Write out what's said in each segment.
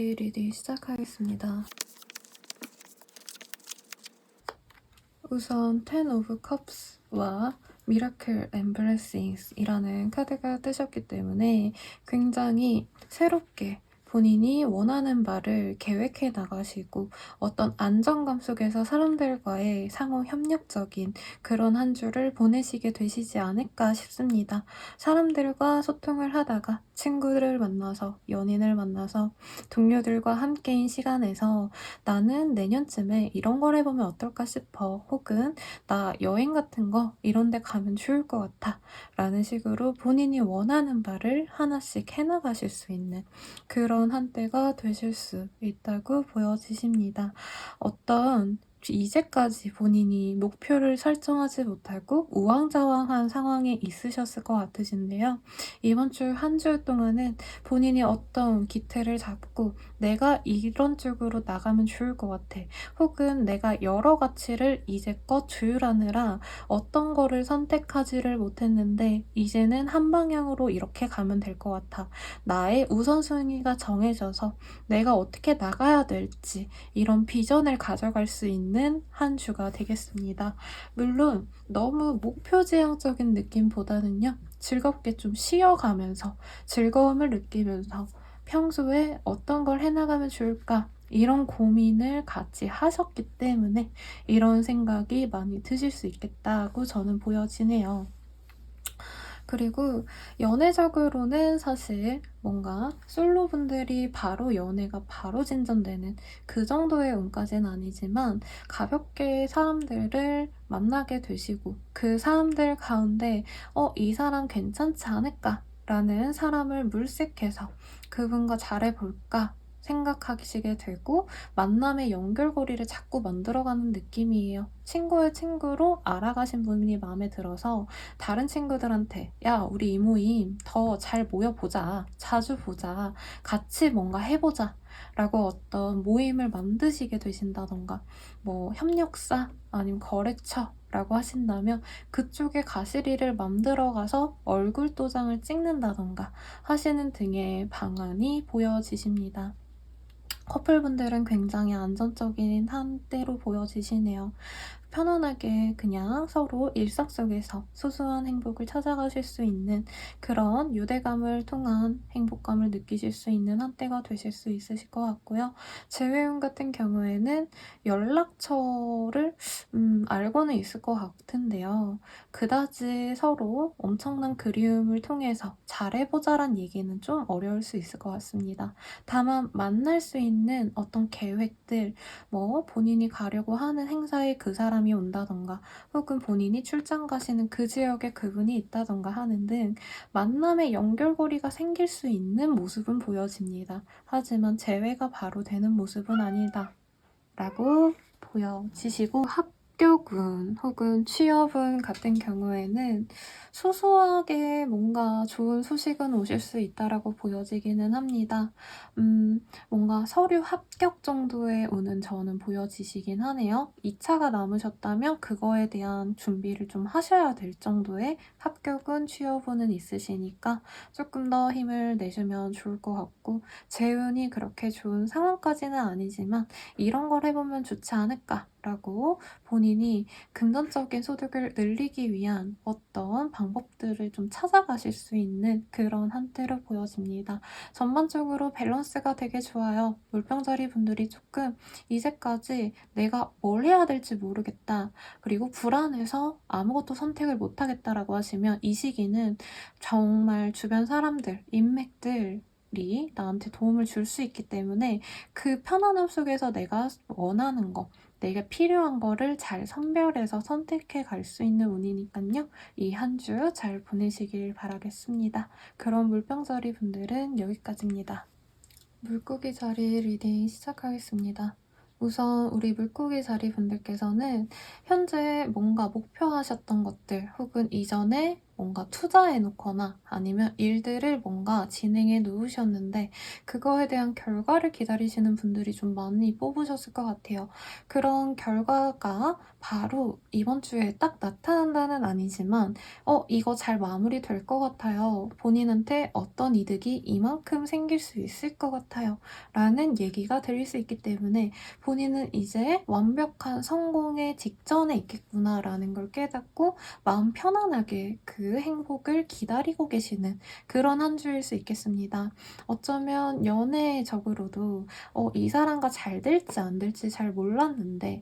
자리 리딩 시작하겠습니다. 우선 Ten of Cups와 Miracle and Blessings 이라는 카드가 뜨셨기 때문에 굉장히 새롭게 본인이 원하는 바를 계획해 나가시고 어떤 안정감 속에서 사람들과의 상호 협력적인 그런 한 주를 보내시게 되시지 않을까 싶습니다. 사람들과 소통을 하다가 친구를 만나서 연인을 만나서 동료들과 함께인 시간에서 나는 내년쯤에 이런 걸 해보면 어떨까 싶어, 혹은 나 여행 같은 거 이런 데 가면 좋을 것 같아 라는 식으로 본인이 원하는 바를 하나씩 해나가실 수 있는 그런 한때가 되실 수 있다고 보여지십니다. 어떤 이제까지 본인이 목표를 설정하지 못하고 우왕좌왕한 상황에 있으셨을 것 같으신데요. 이번 주 한 주 동안은 본인이 어떤 기틀을 잡고 내가 이런 쪽으로 나가면 좋을 것 같아, 혹은 내가 여러 가치를 이제껏 조율하느라 어떤 거를 선택하지를 못했는데 이제는 한 방향으로 이렇게 가면 될 것 같아, 나의 우선순위가 정해져서 내가 어떻게 나가야 될지 이런 비전을 가져갈 수 있는 한 주가 되겠습니다. 물론 너무 목표지향적인 느낌보다는요, 즐겁게 좀 쉬어가면서 즐거움을 느끼면서 평소에 어떤 걸 해나가면 좋을까 이런 고민을 같이 하셨기 때문에 이런 생각이 많이 드실 수 있겠다고 저는 보여지네요. 그리고 연애적으로는 사실 뭔가 솔로분들이 바로 연애가 바로 진전되는 그 정도의 운까지는 아니지만 가볍게 사람들을 만나게 되시고 그 사람들 가운데 이 사람 괜찮지 않을까? 라는 사람을 물색해서 그분과 잘해볼까? 생각하시게 되고 만남의 연결고리를 자꾸 만들어가는 느낌이에요. 친구의 친구로 알아가신 분이 마음에 들어서 다른 친구들한테 야, 우리 이 모임 더 잘 모여보자, 자주 보자, 같이 뭔가 해보자 라고 어떤 모임을 만드시게 되신다던가, 뭐 협력사 아니면 거래처 라고 하신다면 그쪽에 가실 일을 만들어 가서 얼굴 도장을 찍는다던가 하시는 등의 방안이 보여지십니다. 커플분들은 굉장히 안정적인 한때로 보여지시네요. 편안하게 그냥 서로 일상 속에서 소소한 행복을 찾아가실 수 있는 그런 유대감을 통한 행복감을 느끼실 수 있는 한때가 되실 수 있으실 것 같고요. 재회운 같은 경우에는 연락처를 알고는 있을 것 같은데요. 그다지 서로 엄청난 그리움을 통해서 잘해보자란 얘기는 좀 어려울 수 있을 것 같습니다. 다만 만날 수 있는 어떤 계획들, 뭐 본인이 가려고 하는 행사에 그 사람이 온다던가, 혹은 본인이 출장 가시는 그 지역에 그분이 있다던가 하는 등 만남의 연결고리가 생길 수 있는 모습은 보여집니다. 하지만 재회가 바로 되는 모습은 아니다 라고 보여지시고, 합격운 혹은 취업운 같은 경우에는 소소하게 뭔가 좋은 소식은 오실 수 있다라고 보여지기는 합니다. 뭔가 서류 합격 정도의 운은 저는 보여지시긴 하네요. 2차가 남으셨다면 그거에 대한 준비를 좀 하셔야 될 정도의 합격운, 취업운은 있으시니까 조금 더 힘을 내주면 좋을 것 같고, 재운이 그렇게 좋은 상황까지는 아니지만 이런 걸 해보면 좋지 않을까 라고 본인이 금전적인 소득을 늘리기 위한 어떤 방법들을 좀 찾아가실 수 있는 그런 한때로 보여집니다. 전반적으로 밸런스가 되게 좋아요. 물병자리 분들이 조금 이제까지 내가 뭘 해야 될지 모르겠다, 그리고 불안해서 아무것도 선택을 못하겠다라고 하시면 이 시기는 정말 주변 사람들, 인맥들 이 나한테 도움을 줄 수 있기 때문에 그 편안함 속에서 내가 원하는 거, 내가 필요한 거를 잘 선별해서 선택해 갈 수 있는 운이니까요. 이 한 주 잘 보내시길 바라겠습니다. 그럼 물병자리 분들은 여기까지입니다. 물고기 자리 리딩 시작하겠습니다. 우선 우리 물고기 자리 분들께서는 현재 뭔가 목표하셨던 것들, 혹은 이전에 뭔가 투자해 놓거나 아니면 일들을 뭔가 진행해 놓으셨는데 그거에 대한 결과를 기다리시는 분들이 좀 많이 뽑으셨을 것 같아요. 그런 결과가 바로 이번 주에 딱 나타난다는 아니지만 이거 잘 마무리될 것 같아요. 본인한테 어떤 이득이 이만큼 생길 수 있을 것 같아요. 라는 얘기가 들릴 수 있기 때문에 본인은 이제 완벽한 성공의 직전에 있겠구나라는 걸 깨닫고 마음 편안하게 그 행복을 기다리고 계시는 그런 한 주일 수 있겠습니다. 어쩌면 연애적으로도 이 사람과 잘 될지 안 될지 잘 몰랐는데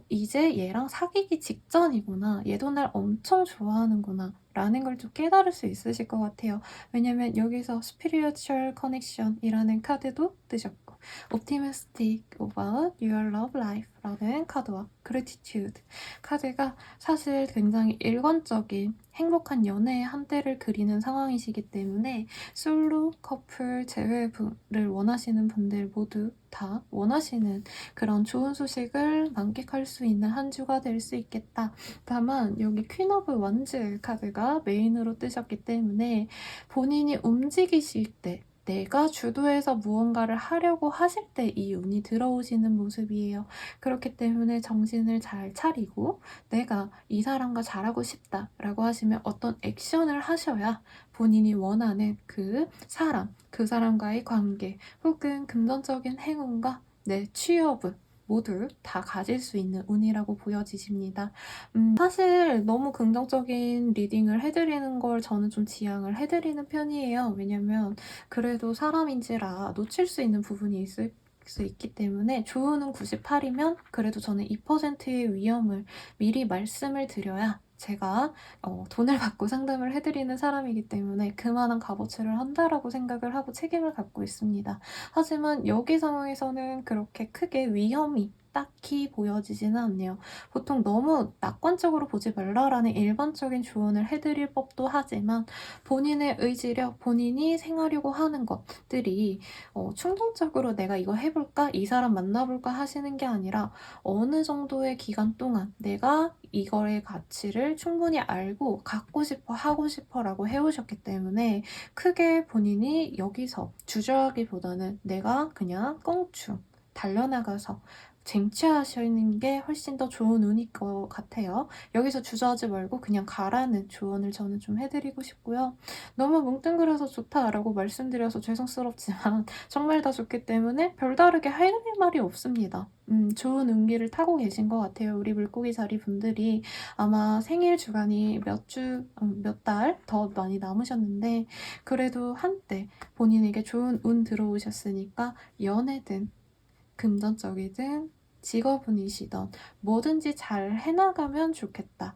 이제 얘랑 사귀기 직전이구나. 얘도 날 엄청 좋아하는구나. 라는 걸 좀 깨달을 수 있으실 것 같아요. 왜냐면 여기서 spiritual connection이라는 카드도 뜨셨고 optimistic about your love life라는 카드와 gratitude 카드가 사실 굉장히 일관적인 행복한 연애의 한때를 그리는 상황이시기 때문에 솔로, 커플, 재회를 원하시는 분들 모두 다 원하시는 그런 좋은 소식을 만끽할 수 있는 한 주가 될 수 있겠다. 다만 여기 퀸 오브 원즈 카드가 메인으로 뜨셨기 때문에 본인이 움직이실 때 내가 주도해서 무언가를 하려고 하실 때 이 운이 들어오시는 모습이에요. 그렇기 때문에 정신을 잘 차리고 내가 이 사람과 잘하고 싶다라고 하시면 어떤 액션을 하셔야 본인이 원하는 그 사람, 그 사람과의 관계 혹은 금전적인 행운과 내 취업은 모두 다 가질 수 있는 운이라고 보여지십니다. 사실 너무 긍정적인 리딩을 해드리는 걸 저는 좀 지양을 해드리는 편이에요. 왜냐면 그래도 사람인지라 놓칠 수 있는 부분이 있을 수 있기 때문에 조우는 98이면 그래도 저는 2%의 위험을 미리 말씀을 드려야 제가 돈을 받고 상담을 해드리는 사람이기 때문에 그만한 값어치를 한다라고 생각을 하고 책임을 갖고 있습니다. 하지만 여기 상황에서는 그렇게 크게 위험이 딱히 보여지지는 않네요. 보통 너무 낙관적으로 보지 말라라는 일반적인 조언을 해드릴 법도 하지만 본인의 의지력, 본인이 생하려고 하는 것들이 충동적으로 내가 이거 해볼까? 이 사람 만나볼까? 하시는 게 아니라 어느 정도의 기간 동안 내가 이거의 가치를 충분히 알고 갖고 싶어, 하고 싶어 라고 해오셨기 때문에 크게 본인이 여기서 주저하기보다는 내가 그냥 껑충 달려나가서 쟁취하시는 게 훨씬 더 좋은 운일 것 같아요. 여기서 주저하지 말고 그냥 가라는 조언을 저는 좀 해드리고 싶고요. 너무 뭉뚱그려서 좋다라고 말씀드려서 죄송스럽지만 정말 다 좋기 때문에 별다르게 할 말이 없습니다. 좋은 운기를 타고 계신 것 같아요. 우리 물고기 자리 분들이 아마 생일 주간이 몇 달 더 많이 남으셨는데 그래도 한때 본인에게 좋은 운 들어오셨으니까 연애든 금전적이든 직업운이시던 뭐든지 잘 해나가면 좋겠다.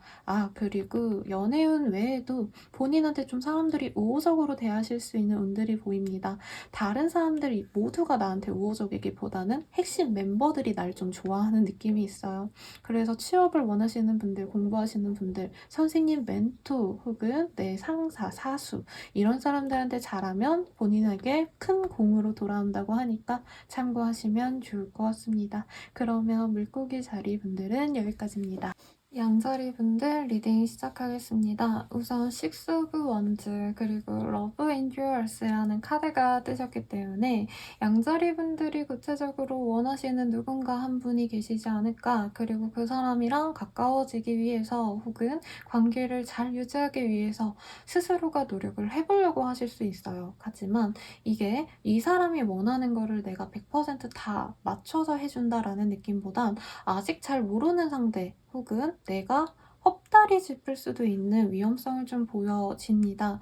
그리고 연애운 외에도 본인한테 좀 사람들이 우호적으로 대하실 수 있는 운들이 보입니다. 다른 사람들이 모두가 나한테 우호적이기보다는 핵심 멤버들이 날 좀 좋아하는 느낌이 있어요. 그래서 취업을 원하시는 분들, 공부하시는 분들, 선생님, 멘토 혹은 내 상사, 사수 이런 사람들한테 잘하면 본인에게 큰 공으로 돌아온다고 하니까 참고하시면 좋을 것 같습니다. 그러면 물고기 자리 분들은 여기까지입니다. 양자리 분들 리딩 시작하겠습니다. 우선 식스 오브 원즈 그리고 러브 엔듀어스라는 카드가 뜨셨기 때문에 양자리 분들이 구체적으로 원하시는 누군가 한 분이 계시지 않을까 그리고 그 사람이랑 가까워지기 위해서 혹은 관계를 잘 유지하기 위해서 스스로가 노력을 해보려고 하실 수 있어요. 하지만 이게 이 사람이 원하는 거를 내가 100%다 맞춰서 해준다라는 느낌보단 아직 잘 모르는 상대 혹은 내가 헛다리 짚을 수도 있는 위험성을 좀 보여집니다.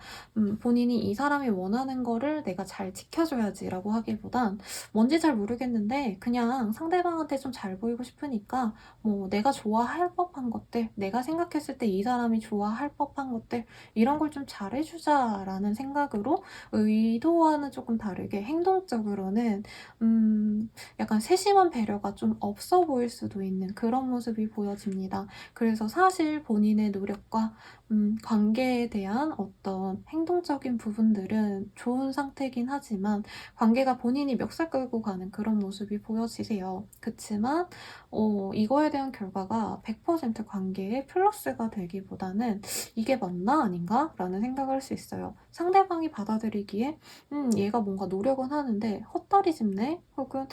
본인이 이 사람이 원하는 거를 내가 잘 지켜줘야지라고 하기보단 뭔지 잘 모르겠는데 그냥 상대방한테 좀 잘 보이고 싶으니까 뭐 내가 좋아할 법한 것들, 내가 생각했을 때 이 사람이 좋아할 법한 것들 이런 걸 좀 잘해주자라는 생각으로 의도와는 조금 다르게 행동적으로는 약간 세심한 배려가 좀 없어 보일 수도 있는 그런 모습이 보여집니다. 그래서 사실 본인의 노력과 관계에 대한 어떤 행동적인 부분들은 좋은 상태긴 하지만 관계가 본인이 멱살 끌고 가는 그런 모습이 보여지세요. 그치만 이거에 대한 결과가 100% 관계에 플러스가 되기보다는 '이게 맞나 아닌가?' 라는 생각을 할 수 있어요. 상대방이 받아들이기에 '얘가 뭔가 노력은 하는데 헛다리 짚네.' 혹은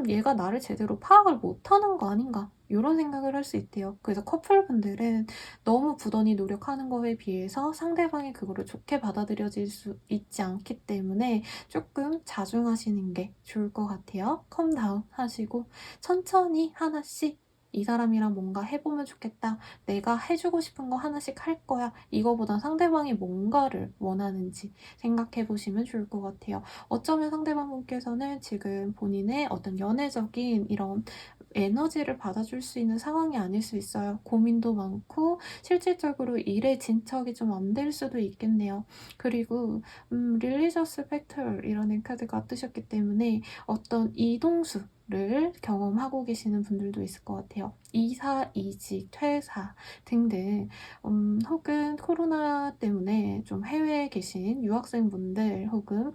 '얘가 나를 제대로 파악을 못하는 거 아닌가?' 요런 생각을 할 수 있대요. 그래서 커플분들은 너무 부단히 노력하는 거에 비해서 상대방이 그거를 좋게 받아들여질 수 있지 않기 때문에 조금 자중하시는 게 좋을 것 같아요. 컴다운 하시고 천천히 하나씩 '이 사람이랑 뭔가 해 보면 좋겠다. 내가 해 주고 싶은 거 하나씩 할 거야.' 이거보단 상대방이 뭔가를 원하는지 생각해 보시면 좋을 것 같아요. 어쩌면 상대방분께서는 지금 본인의 어떤 연애적인 이런 에너지를 받아줄 수 있는 상황이 아닐 수 있어요. 고민도 많고 실질적으로 일에 진척이 좀 안 될 수도 있겠네요. 그리고 릴리저스 팩터이라는 카드가 뜨셨기 때문에 어떤 이동수를 경험하고 계시는 분들도 있을 것 같아요. 이사, 이직, 퇴사 등등 혹은 코로나 때문에 좀 해외에 계신 유학생분들 혹은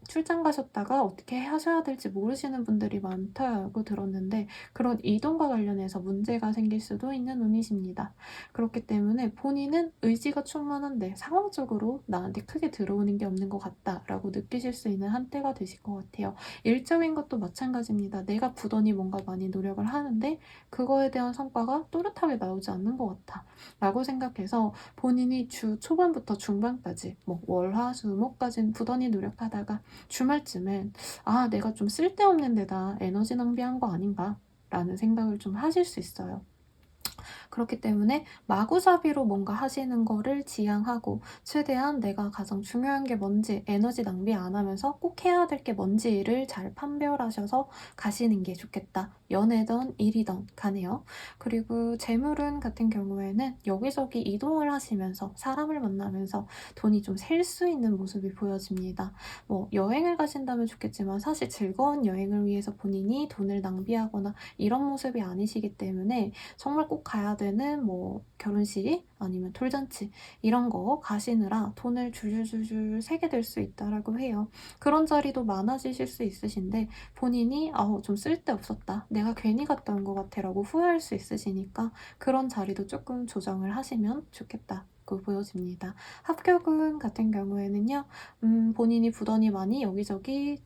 출장 가셨다가 어떻게 하셔야 될지 모르시는 분들이 많다고 들었는데 그런 이동과 관련해서 문제가 생길 수도 있는 운이십니다. 그렇기 때문에 본인은 의지가 충만한데 상황적으로 나한테 크게 들어오는 게 없는 것 같다라고 느끼실 수 있는 한때가 되실 것 같아요. 일적인 것도 마찬가지입니다. 내가 부단히 뭔가 많이 노력을 하는데 그거에 대한 성과가 또렷하게 나오지 않는 것 같아 라고 생각해서 본인이 주 초반부터 중반까지 뭐 월, 화, 수, 목까지는 부단히 노력하다가 주말쯤엔 '아 내가 좀 쓸데없는 데다 에너지 낭비한 거 아닌가.' 라는 생각을 좀 하실 수 있어요. 그렇기 때문에 마구잡이로 뭔가 하시는 거를 지양하고 최대한 내가 가장 중요한 게 뭔지 에너지 낭비 안 하면서 꼭 해야 될 게 뭔지를 잘 판별하셔서 가시는 게 좋겠다. 연애든 일이든 간에요. 그리고 재물운 같은 경우에는 여기저기 이동을 하시면서 사람을 만나면서 돈이 좀 셀 수 있는 모습이 보여집니다. 뭐 여행을 가신다면 좋겠지만 사실 즐거운 여행을 위해서 본인이 돈을 낭비하거나 이런 모습이 아니시기 때문에 정말 꼭 가야 되는 뭐 결혼식 아니면 돌잔치 이런 거 가시느라 돈을 줄줄줄줄 세게 될 수 있다라고 해요. 그런 자리도 많아지실 수 있으신데 본인이 '아우 좀 쓸데없었다. 내가 괜히 갔다 온 것 같아.'라고 후회할 수 있으시니까 그런 자리도 조금 조정을 하시면 좋겠다고 보여집니다. 합격운 같은 경우에는요. 본인이 부단히 많이 여기저기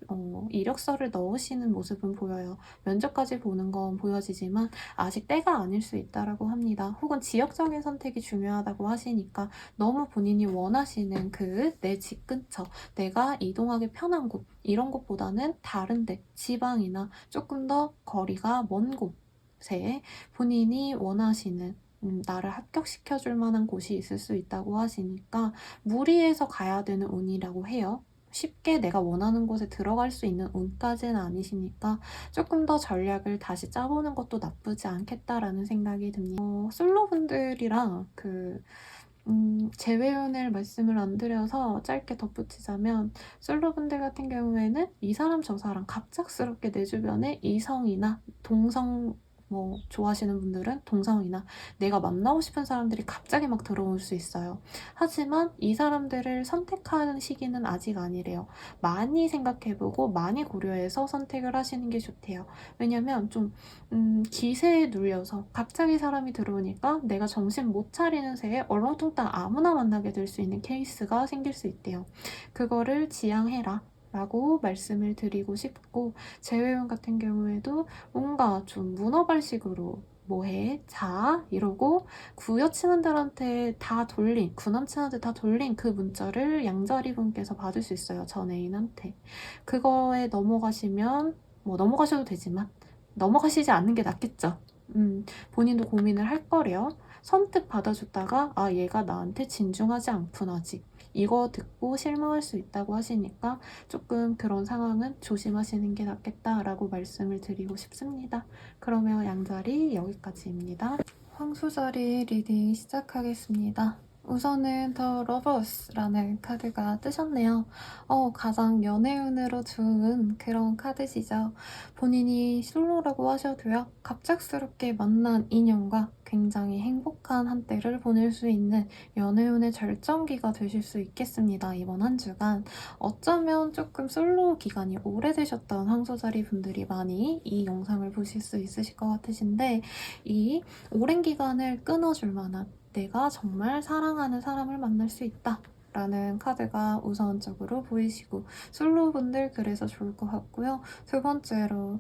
이력서를 넣으시는 모습은 보여요. 면접까지 보는 건 보여지지만 아직 때가 아닐 수 있다라고 합니다. 혹은 지역적인 선택이 중요하다고 하시니까 너무 본인이 원하시는 그 내 집 근처, 내가 이동하기 편한 곳 이런 곳보다는 다른 데, 지방이나 조금 더 거리가 먼 곳에 본인이 원하시는 나를 합격시켜 줄 만한 곳이 있을 수 있다고 하시니까 무리해서 가야 되는 운이라고 해요. 쉽게 내가 원하는 곳에 들어갈 수 있는 운까지는 아니시니까 조금 더 전략을 다시 짜보는 것도 나쁘지 않겠다라는 생각이 듭니다. 솔로분들이랑 재회원을 말씀을 안 드려서 짧게 덧붙이자면 솔로분들 같은 경우에는 이 사람 저 사람 갑작스럽게 내 주변에 이성이나 동성 뭐 좋아하시는 분들은 동성이나 내가 만나고 싶은 사람들이 갑자기 막 들어올 수 있어요. 하지만 이 사람들을 선택하는 시기는 아직 아니래요. 많이 생각해보고 많이 고려해서 선택을 하시는 게 좋대요. 왜냐면 좀 기세에 눌려서 갑자기 사람이 들어오니까 내가 정신 못 차리는 새에 얼렁뚱땅 아무나 만나게 될 수 있는 케이스가 생길 수 있대요. 그거를 지양해라. 라고 말씀을 드리고 싶고 재회원 같은 경우에도 뭔가 좀 문어발식으로 뭐해? 자? 이러고 구여친한들한테 다 돌린 구남친한테 다 돌린 그 문자를 양자리 분께서 받을 수 있어요. 전 애인한테. 그거에 넘어가시면 뭐 넘어가셔도 되지만 넘어가시지 않는 게 낫겠죠. 본인도 고민을 할 거래요. 선뜻 받아줬다가 아 얘가 나한테 진중하지 않구나 아직. 이거 듣고 실망할 수 있다고 하시니까 조금 그런 상황은 조심하시는 게 낫겠다라고 말씀을 드리고 싶습니다. 그러면 양자리 여기까지입니다. 황소자리 리딩 시작하겠습니다. 우선은 더 러버스라는 카드가 뜨셨네요. 가장 연애운으로 좋은 그런 카드시죠. 본인이 솔로라고 하셔도요. 갑작스럽게 만난 인연과 굉장히 행복한 한때를 보낼 수 있는 연애운의 절정기가 되실 수 있겠습니다. 이번 한 주간. 어쩌면 조금 솔로 기간이 오래되셨던 황소자리 분들이 많이 이 영상을 보실 수 있으실 것 같으신데, 이 오랜 기간을 끊어줄 만한 내가 정말 사랑하는 사람을 만날 수 있다 라는 카드가 우선적으로 보이시고, 솔로분들 그래서 좋을 것 같고요. 두 번째로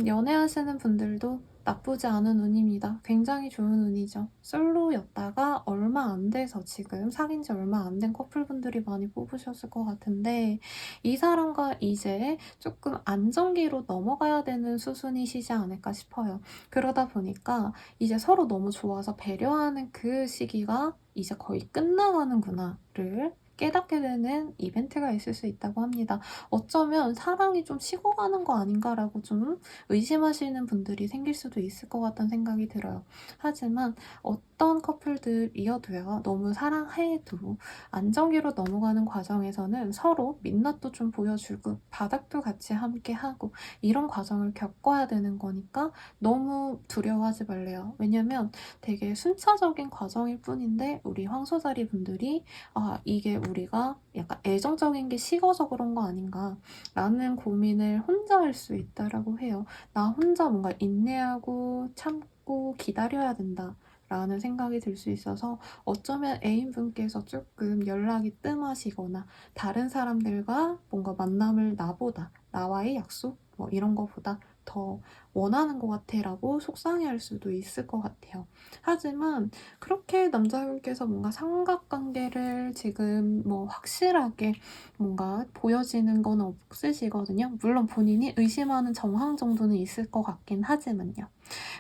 연애하시는 분들도 나쁘지 않은 운입니다. 굉장히 좋은 운이죠. 솔로였다가 얼마 안 돼서 지금 사귄 지 얼마 안 된 커플분들이 많이 뽑으셨을 것 같은데, 이 사람과 이제 조금 안정기로 넘어가야 되는 수순이시지 않을까 싶어요. 그러다 보니까 이제 서로 너무 좋아서 배려하는 그 시기가 이제 거의 끝나가는구나를 깨닫게 되는 이벤트가 있을 수 있다고 합니다. 어쩌면 사랑이 좀 식어가는 거 아닌가라고 좀 의심하시는 분들이 생길 수도 있을 것 같다는 생각이 들어요. 하지만 어떤 커플들이어도요, 너무 사랑해도 안정기로 넘어가는 과정에서는 서로 민낯도 좀 보여주고 바닥도 같이 함께 하고 이런 과정을 겪어야 되는 거니까 너무 두려워하지 말래요. 왜냐면 되게 순차적인 과정일 뿐인데 우리 황소자리 분들이 이게 우리가 약간 애정적인 게 식어서 그런 거 아닌가 라는 고민을 혼자 할 수 있다라고 해요. 나 혼자 뭔가 인내하고 참고 기다려야 된다 라는 생각이 들 수 있어서, 어쩌면 애인분께서 조금 연락이 뜸하시거나 다른 사람들과 뭔가 만남을 나와의 약속 뭐 이런 거보다 더 원하는 것 같아 라고 속상해할 수도 있을 것 같아요. 하지만 그렇게 남자분께서 뭔가 삼각관계를 지금 뭐 확실하게 뭔가 보여지는 건 없으시거든요. 물론 본인이 의심하는 정황 정도는 있을 것 같긴 하지만요.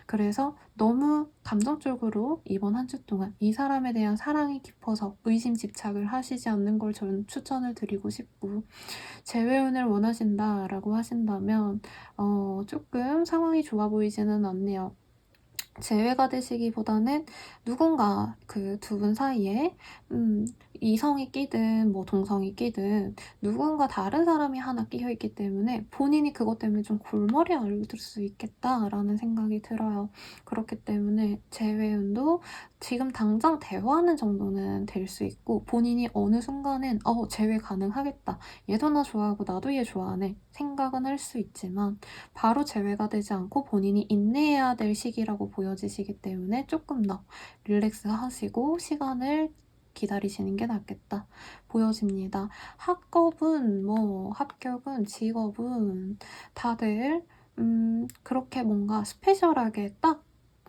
그래서 너무 감정적으로 이번 한 주 동안 이 사람에 대한 사랑이 깊어서 의심 집착을 하시지 않는 걸 저는 추천을 드리고 싶고, 재회운을 원하신다라고 하신다면 조금 상황이 좋아 보이지는 않네요. 재회가 되시기보다는 누군가 그 두 분 사이에 이성이 끼든 뭐 동성이 끼든 누군가 다른 사람이 하나 끼어 있기 때문에 본인이 그것 때문에 좀 골머리 앓을 수 있겠다라는 생각이 들어요. 그렇기 때문에 재회운도 지금 당장 대화하는 정도는 될 수 있고, 본인이 어느 순간엔 재회 가능하겠다, 얘도 나 좋아하고 나도 얘 좋아하네 생각은 할 수 있지만 바로 재회가 되지 않고 본인이 인내해야 될 시기라고 보여지시기 때문에 조금 더 릴렉스 하시고 시간을 기다리시는 게 낫겠다 보여집니다. 학업은 뭐 합격은 직업은 다들 그렇게 뭔가 스페셜하게 딱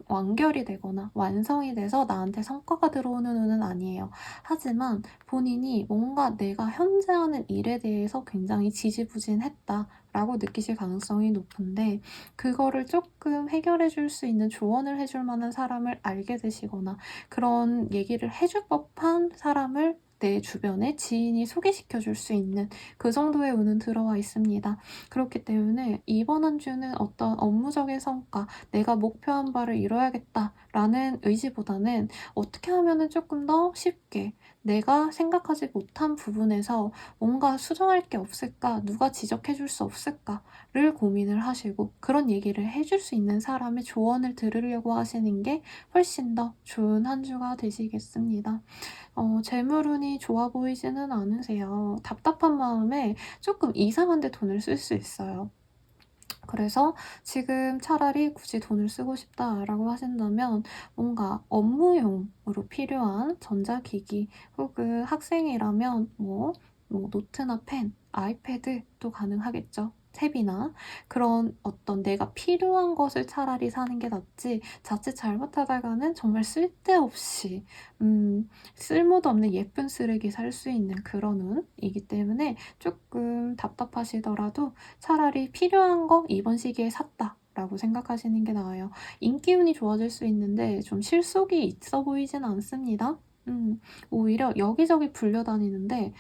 완결이 되거나 완성이 돼서 나한테 성과가 들어오는 운은 아니에요. 하지만 본인이 뭔가 내가 현재 하는 일에 대해서 굉장히 지지부진했다 라고 느끼실 가능성이 높은데, 그거를 조금 해결해 줄 수 있는 조언을 해줄 만한 사람을 알게 되시거나 그런 얘기를 해줄 법한 사람을 내 주변에 지인이 소개시켜 줄 수 있는 그 정도의 운은 들어와 있습니다. 그렇기 때문에 이번 한 주는 어떤 업무적인 성과, 내가 목표한 바를 이뤄야겠다라는 의지보다는 어떻게 하면은 조금 더 쉽게 내가 생각하지 못한 부분에서 뭔가 수정할 게 없을까, 누가 지적해 줄 수 없을까를 고민을 하시고, 그런 얘기를 해줄 수 있는 사람의 조언을 들으려고 하시는 게 훨씬 더 좋은 한 주가 되시겠습니다. 재물운이 좋아 보이지는 않으세요. 답답한 마음에 조금 이상한 데 돈을 쓸 수 있어요. 그래서 지금 차라리 굳이 돈을 쓰고 싶다라고 하신다면 뭔가 업무용으로 필요한 전자기기, 혹은 학생이라면 노트나 펜, 아이패드도 가능하겠죠. 탭이나 그런 어떤 내가 필요한 것을 차라리 사는 게 낫지, 자칫 잘못하다가는 정말 쓸데없이 쓸모도 없는 예쁜 쓰레기 살 수 있는 그런 운이기 때문에 조금 답답하시더라도 차라리 필요한 거 이번 시기에 샀다 라고 생각하시는 게 나아요. 인기운이 좋아질 수 있는데 좀 실속이 있어 보이진 않습니다. 오히려 여기저기 불려다니는데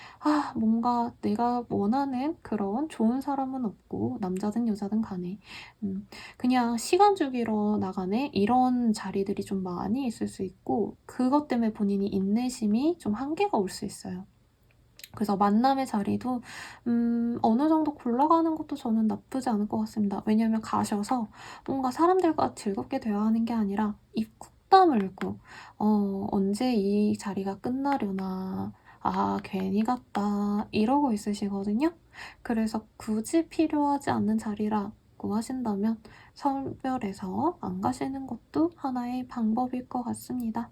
뭔가 내가 원하는 그런 좋은 사람은 없고, 남자든 여자든 간에 그냥 시간 주기로 나가네 이런 자리들이 좀 많이 있을 수 있고, 그것 때문에 본인이 인내심이 좀 한계가 올 수 있어요. 그래서 만남의 자리도 어느 정도 굴러가는 것도 저는 나쁘지 않을 것 같습니다. 왜냐면 가셔서 뭔가 사람들과 즐겁게 대화하는 게 아니라 속 다물고 언제 이 자리가 끝나려나, 아 괜히 갔다 이러고 있으시거든요. 그래서 굳이 필요하지 않는 자리라고 하신다면 선별해서 안 가시는 것도 하나의 방법일 것 같습니다.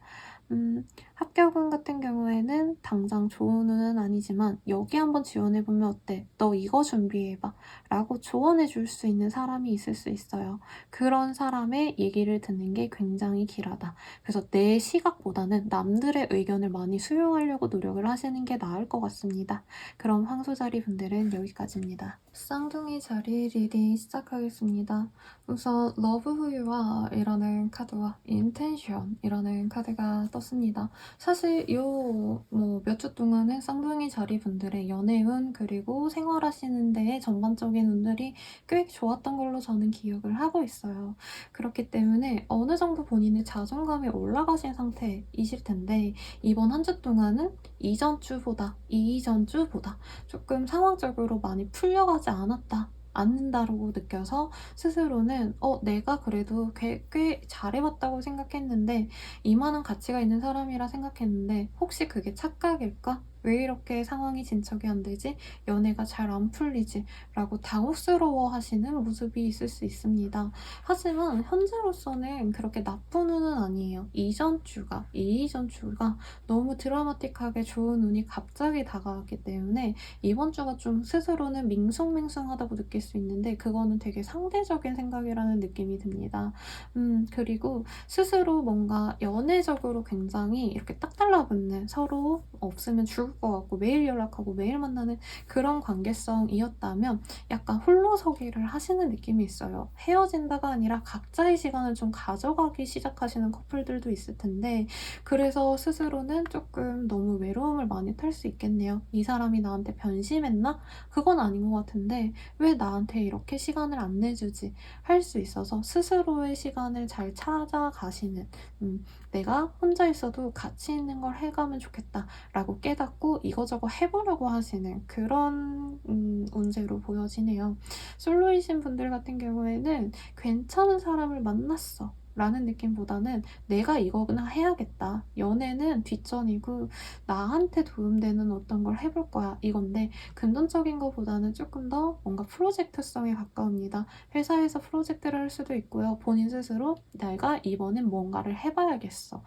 합격은 같은 경우에는 당장 좋은 운은 아니지만 "여기 한번 지원해 보면 어때? 너 이거 준비해 봐." 라고 조언해 줄 수 있는 사람이 있을 수 있어요. 그런 사람의 얘기를 듣는 게 굉장히 길하다. 그래서 내 시각보다는 남들의 의견을 많이 수용하려고 노력을 하시는 게 나을 것 같습니다. 그럼 황소자리 분들은 여기까지입니다. 쌍둥이 자리 리딩 시작하겠습니다. 우선 Love Who You Are 이라는 카드와 Intention 이라는 카드가 떴습니다. 사실 요 몇 주 동안은 쌍둥이 자리 분들의 연애운 그리고 생활하시는 데의 전반적인 운들이 꽤 좋았던 걸로 저는 기억을 하고 있어요. 그렇기 때문에 어느 정도 본인의 자존감이 올라가신 상태이실 텐데 이번 한 주 동안은 이전 주보다 조금 상황적으로 많이 풀려가지 않는다라고 느껴서 스스로는 내가 그래도 꽤 잘해왔다고 생각했는데 이만한 가치가 있는 사람이라 생각했는데 혹시 그게 착각일까? 왜 이렇게 상황이 진척이 안 되지? 연애가 잘 안 풀리지? 라고 당혹스러워 하시는 모습이 있을 수 있습니다. 하지만 현재로서는 그렇게 나쁜 운은 아니에요. 이전 주가 너무 드라마틱하게 좋은 운이 갑자기 다가왔기 때문에 이번 주가 좀 스스로는 밍숭맹숭하다고 느낄 수 있는데 그거는 되게 상대적인 생각이라는 느낌이 듭니다. 그리고 스스로 뭔가 연애적으로 굉장히 이렇게 딱 달라붙는, 서로 없으면 죽을 것 같고 매일 연락하고 매일 만나는 그런 관계성이었다면 약간 홀로서기를 하시는 느낌이 있어요. 헤어진다가 아니라 각자의 시간을 좀 가져가기 시작하시는 커플들도 있을 텐데 그래서 스스로는 조금 너무 외로움을 많이 탈 수 있겠네요. '이 사람이 나한테 변심했나? 그건 아닌 것 같은데 왜 나한테 이렇게 시간을 안 내주지?' 할 수 있어서 스스로의 시간을 잘 찾아가시는, '내가 혼자 있어도 가치 있는 걸 해가면 좋겠다.'라고 깨닫고 이거저거 해 보려고 하시는 그런 운세로 보여지네요. 솔로이신 분들 같은 경우에는 '괜찮은 사람을 만났어.' 라는 느낌보다는 '내가 이거나 해야겠다. 연애는 뒷전이고 나한테 도움되는 어떤 걸 해볼 거야.' 이건데 금전적인 거보다는 조금 더 뭔가 프로젝트성에 가까웁니다. 회사에서 프로젝트를 할 수도 있고요. 본인 스스로 '내가 이번엔 뭔가를 해 봐야겠어.'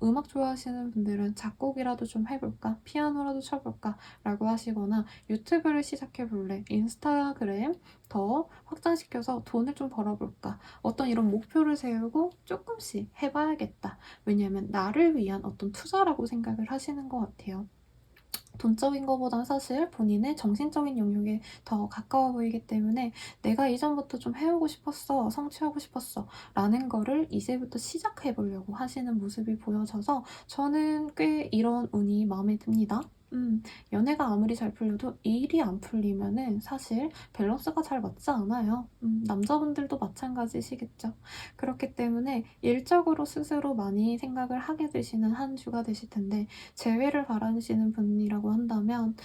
음악 좋아하시는 분들은 '작곡이라도 좀 해 볼까? 피아노라도 쳐 볼까?'라고 하시거나 '유튜브를 시작해 볼래? 인스타그램 더 확장시켜서 돈을 좀 벌어 볼까?' 어떤 이런 목표를 세우고 조금씩 해 봐야겠다. 왜냐하면 나를 위한 어떤 투자라고 생각을 하시는 것 같아요. 돈적인 거보단 사실 본인의 정신적인 영역에 더 가까워 보이기 때문에 '내가 이전부터 좀 해오고 싶었어. 성취하고 싶었어.' 라는 거를 이제부터 시작해 보려고 하시는 모습이 보여져서 저는 꽤 이런 운이 마음에 듭니다. 연애가 아무리 잘 풀려도 일이 안 풀리면은 사실 밸런스가 잘 맞지 않아요. 남자분들도 마찬가지시겠죠. 그렇기 때문에 일적으로 스스로 많이 생각을 하게 되시는 한 주가 되실 텐데 재회를 바라시는 분이라고 한다면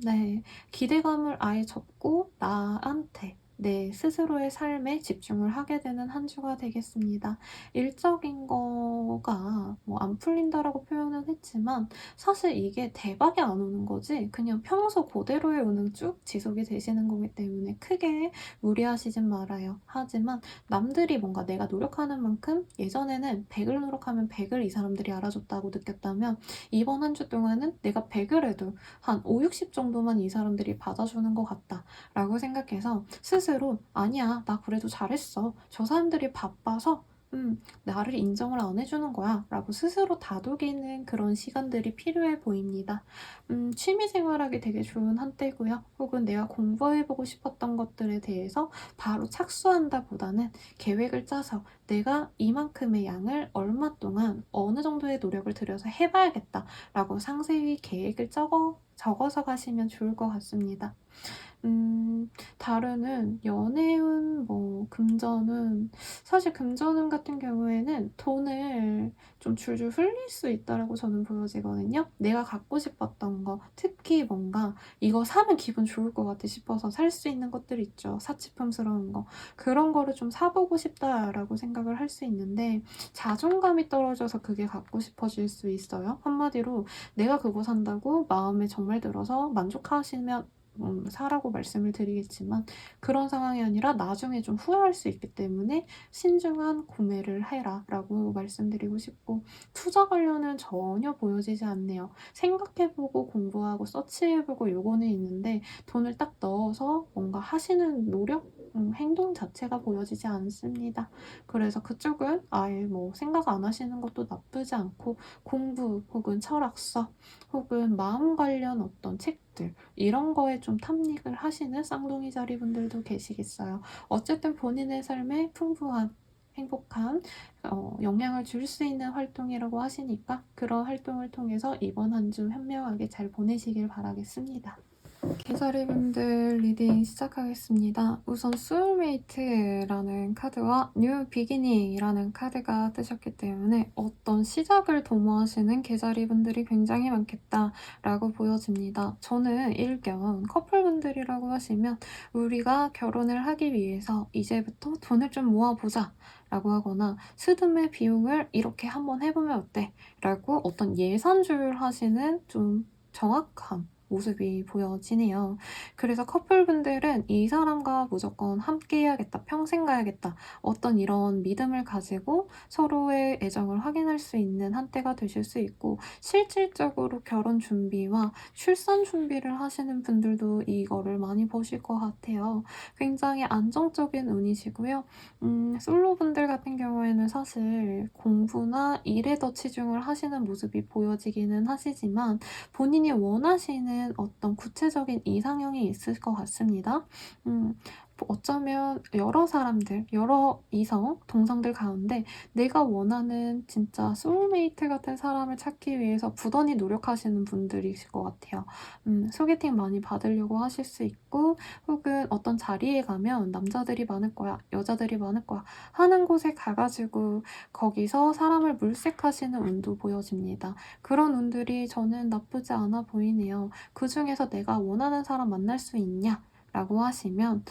네. 기대감을 아예 접고 나한테 내 스스로의 삶에 집중을 하게 되는 한 주가 되겠습니다. 일적인 거가 안 풀린다라고 표현은 했지만 사실 이게 대박이 안 오는 거지 그냥 평소 고대로의 운은 쭉 지속이 되시는 거기 때문에 크게 무리하시진 말아요. 하지만 남들이 뭔가 내가 노력하는 만큼 예전에는 100을 노력하면 100을 이 사람들이 알아줬다고 느꼈다면 이번 한 주 동안은 내가 100을 해도 한 50, 60 정도만 이 사람들이 받아주는 것 같다라고 생각해서 스스로 '아니야. 나 그래도 잘했어. 저 사람들이 바빠서 나를 인정을 안 해주는 거야.'라고 스스로 다독이는 그런 시간들이 필요해 보입니다. 취미 생활하기 되게 좋은 한때고요. 혹은 내가 공부해 보고 싶었던 것들에 대해서 바로 착수한다보다는 계획을 짜서 '내가 이만큼의 양을 얼마 동안 어느 정도의 노력을 들여서 해 봐야겠다.'라고 상세히 계획을 적어서 가시면 좋을 것 같습니다. 다루는 연애운, 금전운, 사실 금전운 같은 경우에는 돈을 좀 줄줄 흘릴 수 있다라고 저는 보여지거든요. 내가 갖고 싶었던 거, 특히 뭔가 이거 사면 기분 좋을 것 같아 싶어서 살 수 있는 것들 있죠. 사치품스러운 거. 그런 거를 좀 사보고 싶다라고 생각을 할 수 있는데, 자존감이 떨어져서 그게 갖고 싶어질 수 있어요. 한마디로 내가 그거 산다고 마음에 정말 들어서 만족하시면 사라고 말씀을 드리겠지만, 그런 상황이 아니라 나중에 좀 후회할 수 있기 때문에 신중한 구매를 해라 라고 말씀드리고 싶고, 투자 관련은 전혀 보여지지 않네요. 생각해보고 공부하고 서치해보고 요거는 있는데, 돈을 딱 넣어서 뭔가 하시는 노력? 행동 자체가 보여지지 않습니다. 그래서 그쪽은 아예 생각 안 하시는 것도 나쁘지 않고, 공부 혹은 철학서 혹은 마음 관련 어떤 책들, 이런 거에 좀 탐닉을 하시는 쌍둥이 자리분들도 계시겠어요. 어쨌든 본인의 삶에 풍부한, 행복한 영향을 줄 수 있는 활동이라고 하시니까, 그런 활동을 통해서 이번 한 주 현명하게 잘 보내시길 바라겠습니다. 계자리분들 리딩 시작하겠습니다. 우선 소울메이트라는 카드와 뉴 비기닝이라는 카드가 뜨셨기 때문에 어떤 시작을 도모하시는 계자리분들이 굉장히 많겠다라고 보여집니다. 저는 일견 커플분들이라고 하시면 우리가 결혼을 하기 위해서 이제부터 돈을 좀 모아보자 라고 하거나, 스드메 비용을 이렇게 한번 해보면 어때? 라고 어떤 예산 조율하시는 좀 정확한 모습이 보여지네요. 그래서 커플분들은 이 사람과 무조건 함께 해야겠다, 평생 가야겠다, 어떤 이런 믿음을 가지고 서로의 애정을 확인할 수 있는 한때가 되실 수 있고, 실질적으로 결혼 준비와 출산 준비를 하시는 분들도 이거를 많이 보실 것 같아요. 굉장히 안정적인 운이시고요. 솔로분들 같은 경우에는 사실 공부나 일에 더 치중을 하시는 모습이 보여지기는 하시지만, 본인이 원하시는 어떤 구체적인 이상형이 있을 것 같습니다. 어쩌면 여러 사람들, 여러 이성, 동성들 가운데 내가 원하는 진짜 소울메이트 같은 사람을 찾기 위해서 부단히 노력하시는 분들이실 것 같아요. 소개팅 많이 받으려고 하실 수 있고, 혹은 어떤 자리에 가면 남자들이 많을 거야, 여자들이 많을 거야 하는 곳에 가가지고 거기서 사람을 물색하시는 운도 보여집니다. 그런 운들이 저는 나쁘지 않아 보이네요. 그 중에서 내가 원하는 사람 만날 수 있냐? 라고 하시면,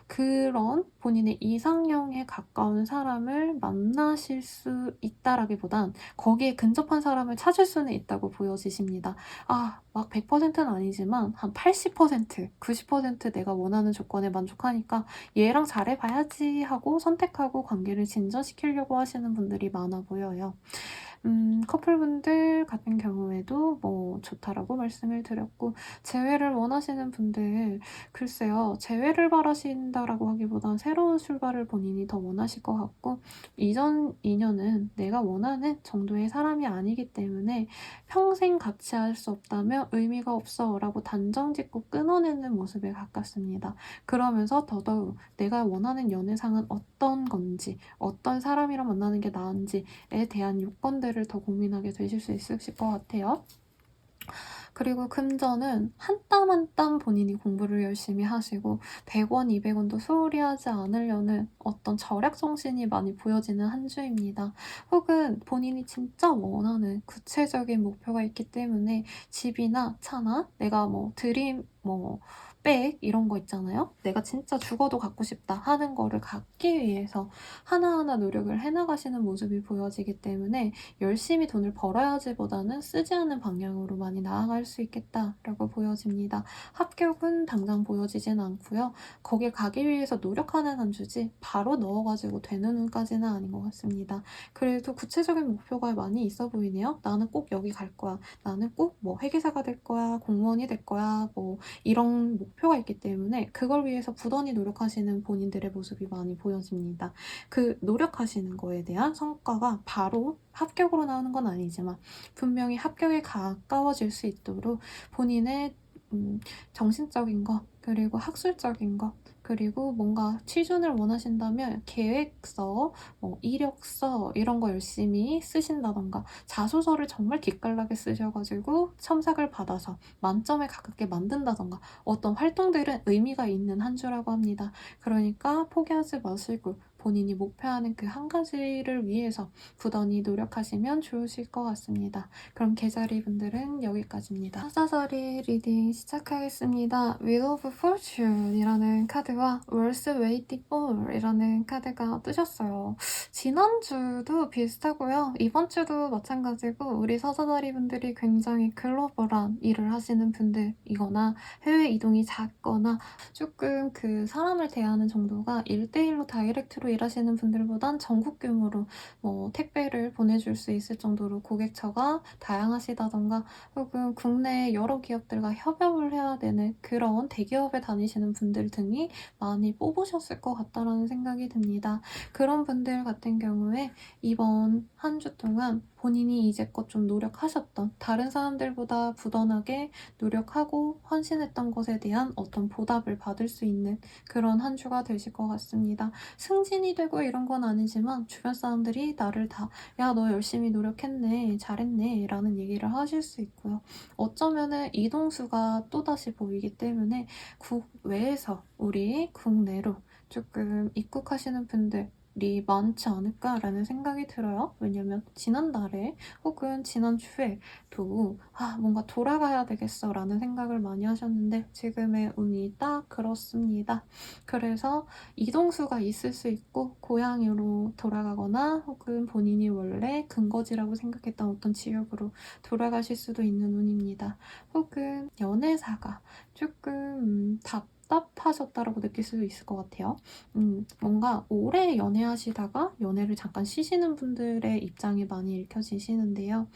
그런 본인의 이상형에 가까운 사람을 만나실 수 있다라기보단 거기에 근접한 사람을 찾을 수는 있다고 보여지십니다. 막 100%는 아니지만 한 80%, 90% 내가 원하는 조건에 만족하니까 얘랑 잘해봐야지 하고 선택하고 관계를 진전시키려고 하시는 분들이 많아 보여요. 커플분들 같은 경우에도 좋다라고 말씀을 드렸고, 재회를 원하시는 분들, 글쎄요, 재회를 바라신다라고 하기보단 새로운 출발을 본인이 더 원하실 것 같고, 이전 인연은 내가 원하는 정도의 사람이 아니기 때문에 평생 같이 할 수 없다면 의미가 없어 라고 단정 짓고 끊어내는 모습에 가깝습니다. 그러면서 더더욱 내가 원하는 연애상은 어떤 건지, 어떤 사람이랑 만나는 게 나은지에 대한 요건들을 더 고민하게 되실 수 있으실 것 같아요. 그리고 금전은 한 땀 한 땀 본인이 공부를 열심히 하시고 100원, 200원도 소홀히 하지 않으려는 어떤 절약 정신이 많이 보여지는 한 주입니다. 혹은 본인이 진짜 원하는 구체적인 목표가 있기 때문에 집이나 차나 내가 드림, 백 이런 거 있잖아요. 내가 진짜 죽어도 갖고 싶다 하는 거를 갖기 위해서 하나하나 노력을 해나가시는 모습이 보여지기 때문에 열심히 돈을 벌어야지보다는 쓰지 않는 방향으로 많이 나아갈 수 있겠다라고 보여집니다. 합격은 당장 보여지진 않고요. 거길 가기 위해서 노력하는 한 주지 바로 넣어가지고 되는 운까지는 아닌 것 같습니다. 그래도 구체적인 목표가 많이 있어 보이네요. 나는 꼭 여기 갈 거야. 나는 꼭 회계사가 될 거야. 공무원이 될 거야. 이런 목표가 있기 때문에 그걸 위해서 부단히 노력하시는 본인들의 모습이 많이 보여집니다. 그 노력하시는 거에 대한 성과가 바로 합격으로 나오는 건 아니지만 분명히 합격에 가까워질 수 있도록 본인의 정신적인 것, 그리고 학술적인 것, 그리고 뭔가 취준을 원하신다면 계획서, 이력서 이런 거 열심히 쓰신다던가 자소서를 정말 기깔나게 쓰셔가지고 첨삭을 받아서 만점에 가깝게 만든다던가 어떤 활동들은 의미가 있는 한 주라고 합니다. 그러니까 포기하지 마시고 본인이 목표하는 그 한 가지를 위해서 부단히 노력하시면 좋으실 것 같습니다. 그럼 계자리 분들은 여기까지입니다. 사자자리 리딩 시작하겠습니다. Wheel of Fortune 이라는 카드와 Worth Waiting For 이라는 카드가 뜨셨어요. 지난주도 비슷하고요. 이번 주도 마찬가지고 우리 사자자리 분들이 굉장히 글로벌한 일을 하시는 분들이거나 해외 이동이 잦거나 조금 그 사람을 대하는 정도가 1대1로 다이렉트로 일하시는 분들보단 전국 규모로 택배를 보내줄 수 있을 정도로 고객처가 다양하시다던가 혹은 국내 여러 기업들과 협업을 해야 되는 그런 대기업에 다니시는 분들 등이 많이 뽑으셨을 것 같다라는 생각이 듭니다. 그런 분들 같은 경우에 이번 한 주 동안 본인이 이제껏 좀 노력하셨던 다른 사람들보다 부단하게 노력하고 헌신했던 것에 대한 어떤 보답을 받을 수 있는 그런 한 주가 되실 것 같습니다. 승진이 되고 이런 건 아니지만 주변 사람들이 나를 다 야, 너 열심히 노력했네, 잘했네 라는 얘기를 하실 수 있고요. 어쩌면은 이동수가 또다시 보이기 때문에 국외에서 우리 국내로 조금 입국하시는 분들이 많지 않을까라는 생각이 들어요. 왜냐면 지난달에 혹은 지난주에도 뭔가 돌아가야 되겠어 라는 생각을 많이 하셨는데 지금의 운이 딱 그렇습니다. 그래서 이동수가 있을 수 있고 고향으로 돌아가거나 혹은 본인이 원래 근거지라고 생각했던 어떤 지역으로 돌아가실 수도 있는 운입니다. 혹은 연애사가 조금 답답하셨다라고 느낄 수도 있을 것 같아요. 뭔가 오래 연애하시다가 연애를 잠깐 쉬시는 분들의 입장이 많이 읽혀지시는데요.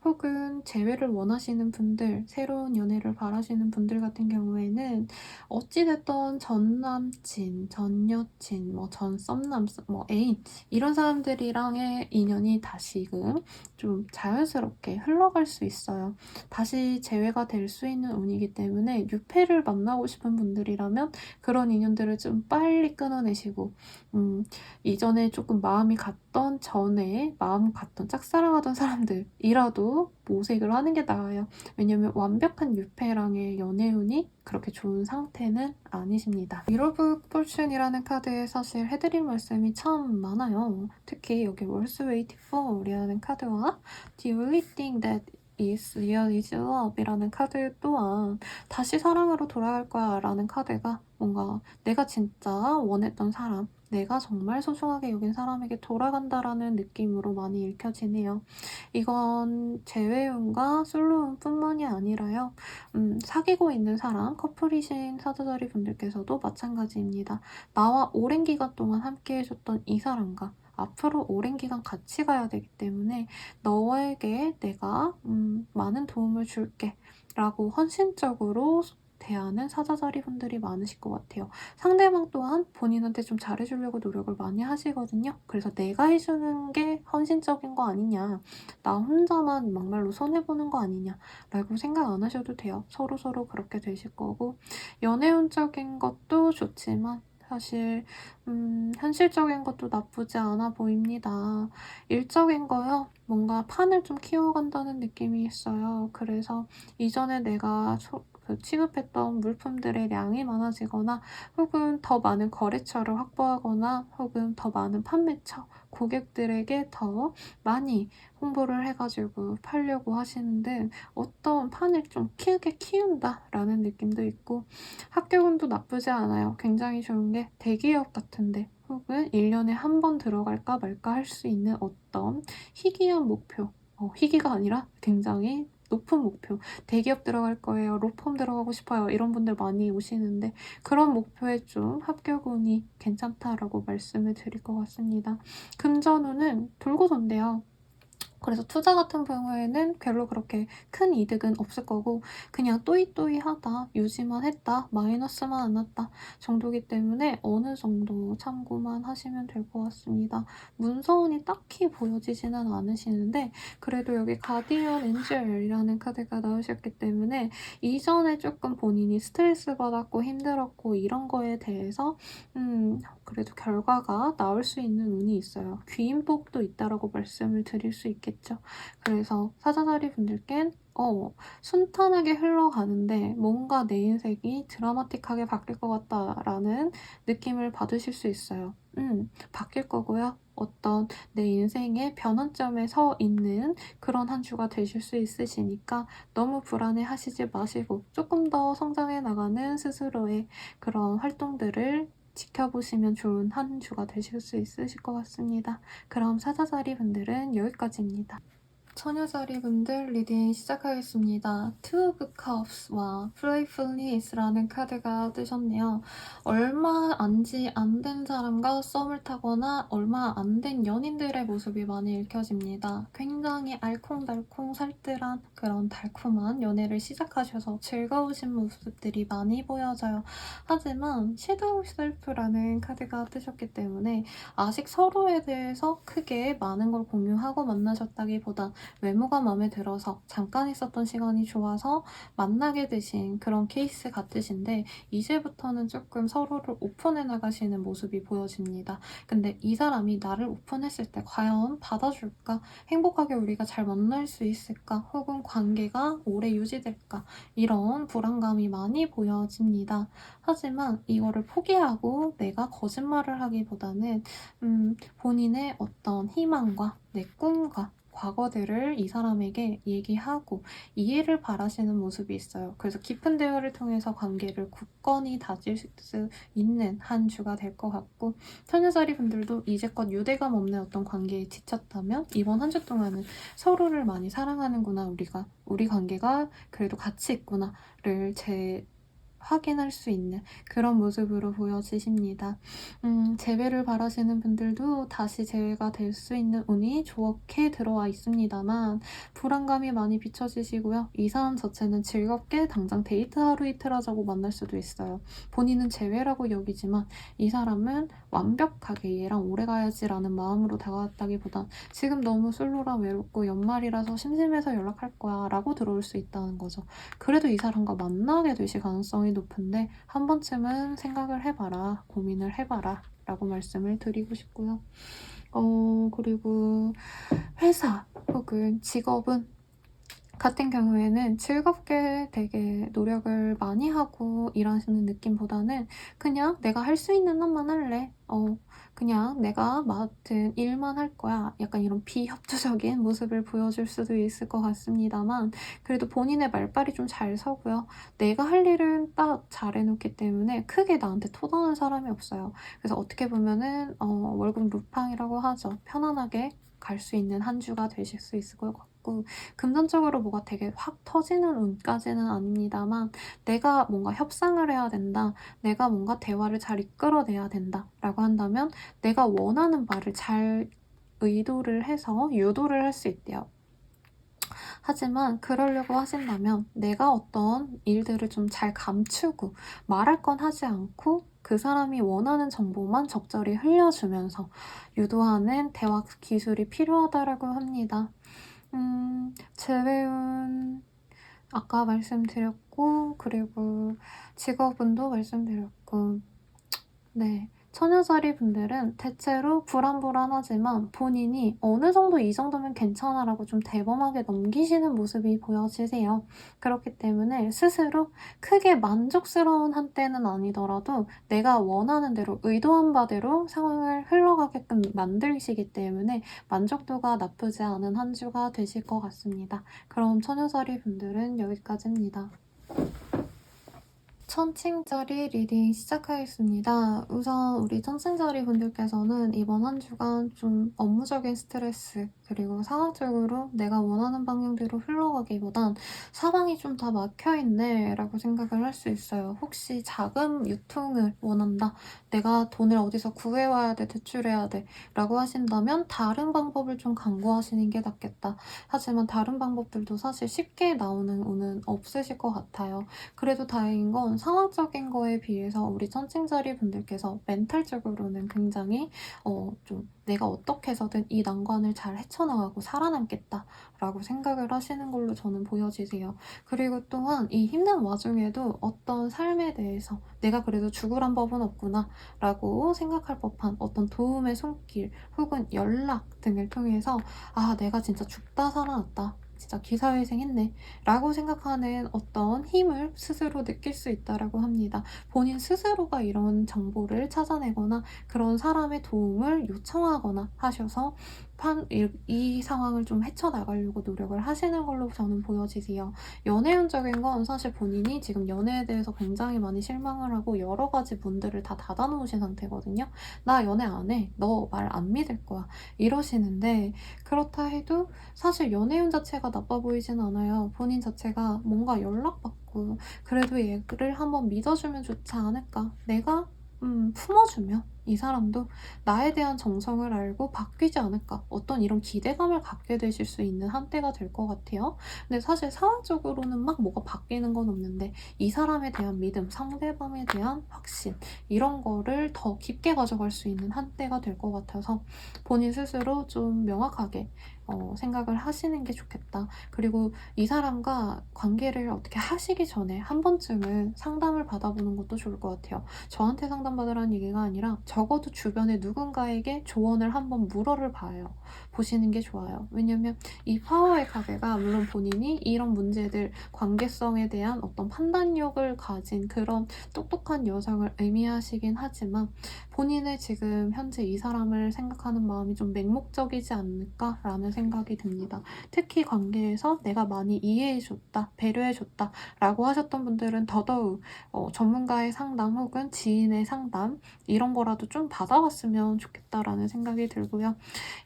혹은 재회를 원하시는 분들, 새로운 연애를 바라시는 분들 같은 경우에는 어찌됐던 전 남친, 전 여친, 전 썸남, 애인 이런 사람들이랑의 인연이 다시금 좀 자연스럽게 흘러갈 수 있어요. 다시 재회가 될 수 있는 운이기 때문에 유패를 만나고 싶은 분들이라면 그런 인연들을 좀 빨리 끊어내시고 이전에 조금 마음이 갔던 전에 마음 갔던 짝사랑하던 사람들이라도 모색을 하는 게 나아요. 왜냐면 완벽한 유패랑의 연애운이 그렇게 좋은 상태는 아니십니다. 미러브 폴춘이라는 카드에 사실 해드릴 말씀이 참 많아요. 특히 여기 Worth Waiting For 이라는 카드와 The only thing that is real is love 이라는 카드 또한 다시 사랑으로 돌아갈 거야 라는 카드가 뭔가 내가 진짜 원했던 사람, 내가 정말 소중하게 여긴 사람에게 돌아간다라는 느낌으로 많이 읽혀지네요. 이건 재회운과 솔로운 뿐만이 아니라요. 사귀고 있는 사람, 커플이신 사자자리 분들께서도 마찬가지입니다. 나와 오랜 기간 동안 함께 해줬던 이 사람과 앞으로 오랜 기간 같이 가야 되기 때문에 너에게 내가 많은 도움을 줄게 라고 헌신적으로 대하는 사자자리 분들이 많으실 것 같아요. 상대방 또한 본인한테 좀 잘해주려고 노력을 많이 하시거든요. 그래서 내가 해주는 게 헌신적인 거 아니냐, 나 혼자만 막말로 손해보는 거 아니냐 라고 생각 안 하셔도 돼요. 서로서로 그렇게 되실 거고 연애운적인 것도 좋지만 사실 현실적인 것도 나쁘지 않아 보입니다. 일적인 거요. 뭔가 판을 좀 키워간다는 느낌이 있어요. 그래서 이전에 내가 취급했던 물품들의 량이 많아지거나 혹은 더 많은 거래처를 확보하거나 혹은 더 많은 판매처, 고객들에게 더 많이 홍보를 해가지고 팔려고 하시는 등 어떤 판을 좀 크게 키운다라는 느낌도 있고 학교운도 나쁘지 않아요. 굉장히 좋은 게 대기업 같은데 혹은 1년에 한 번 들어갈까 말까 할 수 있는 어떤 희귀한 목표, 희귀가 아니라 굉장히 높은 목표, 대기업 들어갈 거예요, 로펌 들어가고 싶어요 이런 분들 많이 오시는데 그런 목표에 좀 합격운이 괜찮다라고 말씀을 드릴 것 같습니다. 금전운은 돌고 돈대요. 그래서 투자 같은 경우에는 별로 그렇게 큰 이득은 없을 거고 그냥 또이또이하다, 유지만 했다, 마이너스만 안 났다 정도기 때문에 어느 정도 참고만 하시면 될 것 같습니다. 문서운이 딱히 보여지지는 않으시는데 그래도 여기 가디언 엔젤이라는 카드가 나오셨기 때문에 이전에 조금 본인이 스트레스 받았고 힘들었고 이런 거에 대해서 그래도 결과가 나올 수 있는 운이 있어요. 귀인복도 있다라고 말씀을 드릴 수 있겠죠. 그래서 사자자리 분들께는 순탄하게 흘러가는데 뭔가 내 인생이 드라마틱하게 바뀔 것 같다라는 느낌을 받으실 수 있어요. 바뀔 거고요. 어떤 내 인생의 변환점에 서 있는 그런 한 주가 되실 수 있으시니까 너무 불안해 하시지 마시고 조금 더 성장해 나가는 스스로의 그런 활동들을 지켜보시면 좋은 한 주가 되실 수 있으실 것 같습니다. 그럼 사자자리 분들은 여기까지입니다. 처녀자리 분들 리딩 시작하겠습니다. Two of Cups와 Playfulness라는 카드가 뜨셨네요. 얼마 안 된 사람과 썸을 타거나 얼마 안 된 연인들의 모습이 많이 읽혀집니다. 굉장히 알콩달콩 살뜰한 그런 달콤한 연애를 시작하셔서 즐거우신 모습들이 많이 보여져요. 하지만 Shadow Self라는 카드가 뜨셨기 때문에 아직 서로에 대해서 크게 많은 걸 공유하고 만나셨다기보다 외모가 마음에 들어서 잠깐 있었던 시간이 좋아서 만나게 되신 그런 케이스 같으신데 이제부터는 조금 서로를 오픈해 나가시는 모습이 보여집니다. 근데 이 사람이 나를 오픈했을 때 과연 받아줄까? 행복하게 우리가 잘 만날 수 있을까? 혹은 관계가 오래 유지될까? 이런 불안감이 많이 보여집니다. 하지만 이거를 포기하고 내가 거짓말을 하기보다는 본인의 어떤 희망과 내 꿈과 과거들을 이 사람에게 얘기하고 이해를 바라시는 모습이 있어요. 그래서 깊은 대화를 통해서 관계를 굳건히 다질 수 있는 한 주가 될 것 같고 처녀자리 분들도 이제껏 유대감 없는 어떤 관계에 지쳤다면 이번 한 주 동안은 서로를 많이 사랑하는구나 우리 관계가 그래도 가치 있구나를 확인할 수 있는 그런 모습으로 보여지십니다. 재회를 바라시는 분들도 다시 재회가 될 수 있는 운이 좋게 들어와 있습니다만 불안감이 많이 비춰지시고요. 이 사람 자체는 즐겁게 당장 데이트 하루 이틀 하자고 만날 수도 있어요. 본인은 재회라고 여기지만 이 사람은 완벽하게 얘랑 오래 가야지라는 마음으로 다가왔다기보단 지금 너무 솔로라 외롭고 연말이라서 심심해서 연락할 거야 라고 들어올 수 있다는 거죠. 그래도 이 사람과 만나게 되실 가능성이 높은데 한 번쯤은 생각을 해봐라, 고민을 해봐라 라고 말씀을 드리고 싶고요. 그리고 회사 혹은 직업은 같은 경우에는 즐겁게 되게 노력을 많이 하고 일하시는 느낌보다는 그냥 내가 할 수 있는 한만 할래. 그냥 내가 맡은 일만 할 거야. 약간 이런 비협조적인 모습을 보여줄 수도 있을 것 같습니다만 그래도 본인의 말발이 좀 잘 서고요. 내가 할 일은 딱 잘해놓기 때문에 크게 나한테 토다는 사람이 없어요. 그래서 어떻게 보면은 월급 루팡이라고 하죠. 편안하게 갈 수 있는 한 주가 되실 수 있을 것 같고 금전적으로 뭐가 되게 확 터지는 운까지는 아닙니다만 내가 뭔가 협상을 해야 된다. 내가 뭔가 대화를 잘 이끌어내야 된다라고 한다면 내가 원하는 바를 잘 의도를 해서 유도를 할 수 있대요. 하지만 그러려고 하신다면 내가 어떤 일들을 좀 잘 감추고 말할 건 하지 않고 그 사람이 원하는 정보만 적절히 흘려주면서 유도하는 대화 기술이 필요하다고 합니다. 재회운 아까 말씀드렸고 그리고 직업운도 말씀드렸고 네. 처녀자리 분들은 대체로 불안불안하지만 본인이 어느 정도 이 정도면 괜찮아 라고 좀 대범하게 넘기시는 모습이 보여지세요. 그렇기 때문에 스스로 크게 만족스러운 한때는 아니더라도 내가 원하는 대로 의도한 바대로 상황을 흘러가게끔 만들시기 때문에 만족도가 나쁘지 않은 한 주가 되실 것 같습니다. 그럼 처녀자리 분들은 여기까지입니다. 천칭자리 리딩 시작하겠습니다. 우선 우리 천칭자리 분들께서는 이번 한 주간 좀 업무적인 스트레스 그리고 상황적으로 내가 원하는 방향대로 흘러가기보단 사방이 좀 다 막혀있네 라고 생각을 할 수 있어요. 혹시 자금 유통을 원한다. 내가 돈을 어디서 구해와야 돼, 대출해야 돼 라고 하신다면 다른 방법을 좀 강구하시는 게 낫겠다. 하지만 다른 방법들도 사실 쉽게 나오는 운은 없으실 것 같아요. 그래도 다행인 건 상황적인 거에 비해서 우리 천칭자리 분들께서 멘탈적으로는 굉장히 좀 내가 어떻게 해서든 이 난관을 잘 헤쳐나가고 살아남겠다라고 생각을 하시는 걸로 저는 보여지세요. 그리고 또한 이 힘든 와중에도 어떤 삶에 대해서 내가 그래도 죽으란 법은 없구나라고 생각할 법한 어떤 도움의 손길 혹은 연락 등을 통해서 아, 내가 진짜 죽다 살아났다. 진짜 기사회생했네. 라고 생각하는 어떤 힘을 스스로 느낄 수 있다라고 합니다. 본인 스스로가 이런 정보를 찾아내거나 그런 사람의 도움을 요청하거나 하셔서 이 상황을 좀 헤쳐나가려고 노력을 하시는 걸로 저는 보여지세요. 연애운적인 건 사실 본인이 지금 연애에 대해서 굉장히 많이 실망을 하고 여러 가지 문들을 다 닫아놓으신 상태거든요. 나 연애 안 해. 너 말 안 믿을 거야. 이러시는데 그렇다 해도 사실 연애운 자체가 나빠 보이진 않아요. 본인 자체가 뭔가 연락받고 그래도 얘를 한번 믿어주면 좋지 않을까. 내가 품어주면 이 사람도 나에 대한 정성을 알고 바뀌지 않을까. 어떤 이런 기대감을 갖게 되실 수 있는 한때가 될 것 같아요. 근데 사실 상황적으로는 막 뭐가 바뀌는 건 없는데 이 사람에 대한 믿음, 상대방에 대한 확신 이런 거를 더 깊게 가져갈 수 있는 한때가 될 것 같아서 본인 스스로 좀 명확하게 생각을 하시는 게 좋겠다. 그리고 이 사람과 관계를 어떻게 하시기 전에 한 번쯤은 상담을 받아보는 것도 좋을 것 같아요. 저한테 상담받으라는 얘기가 아니라 적어도 주변에 누군가에게 조언을 한번 물어를 봐요. 보시는 게 좋아요. 왜냐면 이 파워의 카드가 물론 본인이 이런 문제들, 관계성에 대한 어떤 판단력을 가진 그런 똑똑한 여성을 의미하시긴 하지만 본인의 지금 현재 이 사람을 생각하는 마음이 좀 맹목적이지 않을까라는 생각이 듭니다. 특히 관계에서 내가 많이 이해해줬다, 배려해줬다 라고 하셨던 분들은 더더욱 전문가의 상담 혹은 지인의 상담 이런 거라도 좀 받아봤으면 좋겠다라는 생각이 들고요.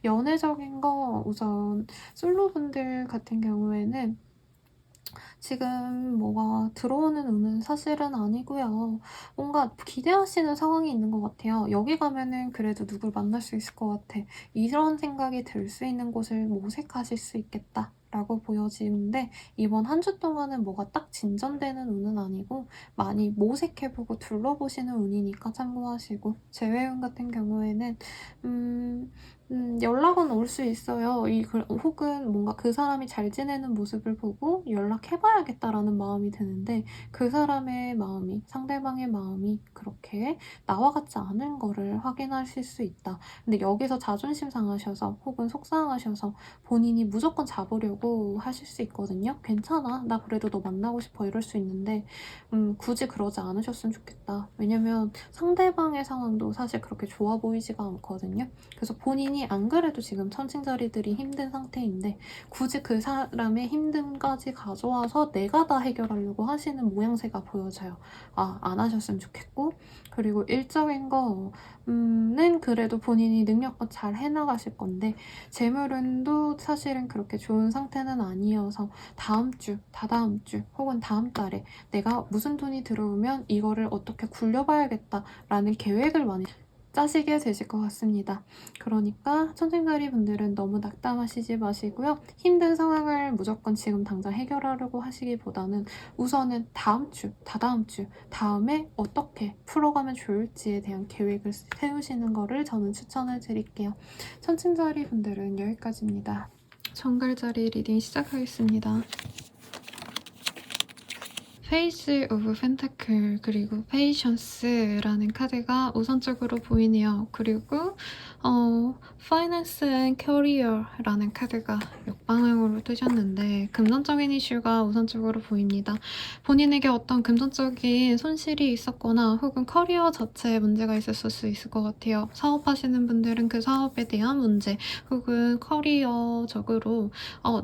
연애적인 거 우선 솔로분들 같은 경우에는 지금 뭐가 들어오는 운은 사실은 아니고요. 뭔가 기대하시는 상황이 있는 것 같아요. 여기 가면은 그래도 누굴 만날 수 있을 것 같아. 이런 생각이 들 수 있는 곳을 모색하실 수 있겠다. 라고 보여지는데 이번 한 주 동안은 뭐가 딱 진전되는 운은 아니고 많이 모색해보고 둘러보시는 운이니까 참고하시고 재회운 같은 경우에는 연락은 올 수 있어요. 혹은 뭔가 그 사람이 잘 지내는 모습을 보고 연락해봐야겠다라는 마음이 드는데 그 사람의 마음이, 상대방의 마음이 그렇게 나와 같지 않은 거를 확인하실 수 있다. 근데 여기서 자존심 상하셔서 혹은 속상하셔서 본인이 무조건 잡으려고 하실 수 있거든요. 괜찮아. 나 그래도 너 만나고 싶어. 이럴 수 있는데 굳이 그러지 않으셨으면 좋겠다. 왜냐면 상대방의 상황도 사실 그렇게 좋아 보이지가 않거든요. 그래서 본인이 안 그래도 지금 천칭자리들이 힘든 상태인데 굳이 그 사람의 힘듦까지 가져와서 내가 다 해결하려고 하시는 모양새가 보여져요. 아, 안 하셨으면 좋겠고 그리고 일적인 거는 그래도 본인이 능력껏 잘 해나가실 건데 재물운도 사실은 그렇게 좋은 상태는 아니어서 다음 주, 다다음 주 혹은 다음 달에 내가 무슨 돈이 들어오면 이거를 어떻게 굴려봐야겠다라는 계획을 많이 짜시게 되실 것 같습니다. 그러니까 천칭자리 분들은 너무 낙담하시지 마시고요. 힘든 상황을 무조건 지금 당장 해결하려고 하시기보다는 우선은 다음 주, 다다음 주, 다음에 어떻게 풀어가면 좋을지에 대한 계획을 세우시는 거를 저는 추천을 드릴게요. 천칭자리 분들은 여기까지입니다. 정갈자리 리딩 시작하겠습니다. 페이스 오브 펜타클 그리고 페이션스라는 카드가 우선적으로 보이네요. 그리고 파이낸스 앤 커리어라는 카드가 역방향으로 뜨셨는데 금전적인 이슈가 우선적으로 보입니다. 본인에게 어떤 금전적인 손실이 있었거나 혹은 커리어 자체에 문제가 있었을 수 있을 것 같아요. 사업하시는 분들은 그 사업에 대한 문제 혹은 커리어적으로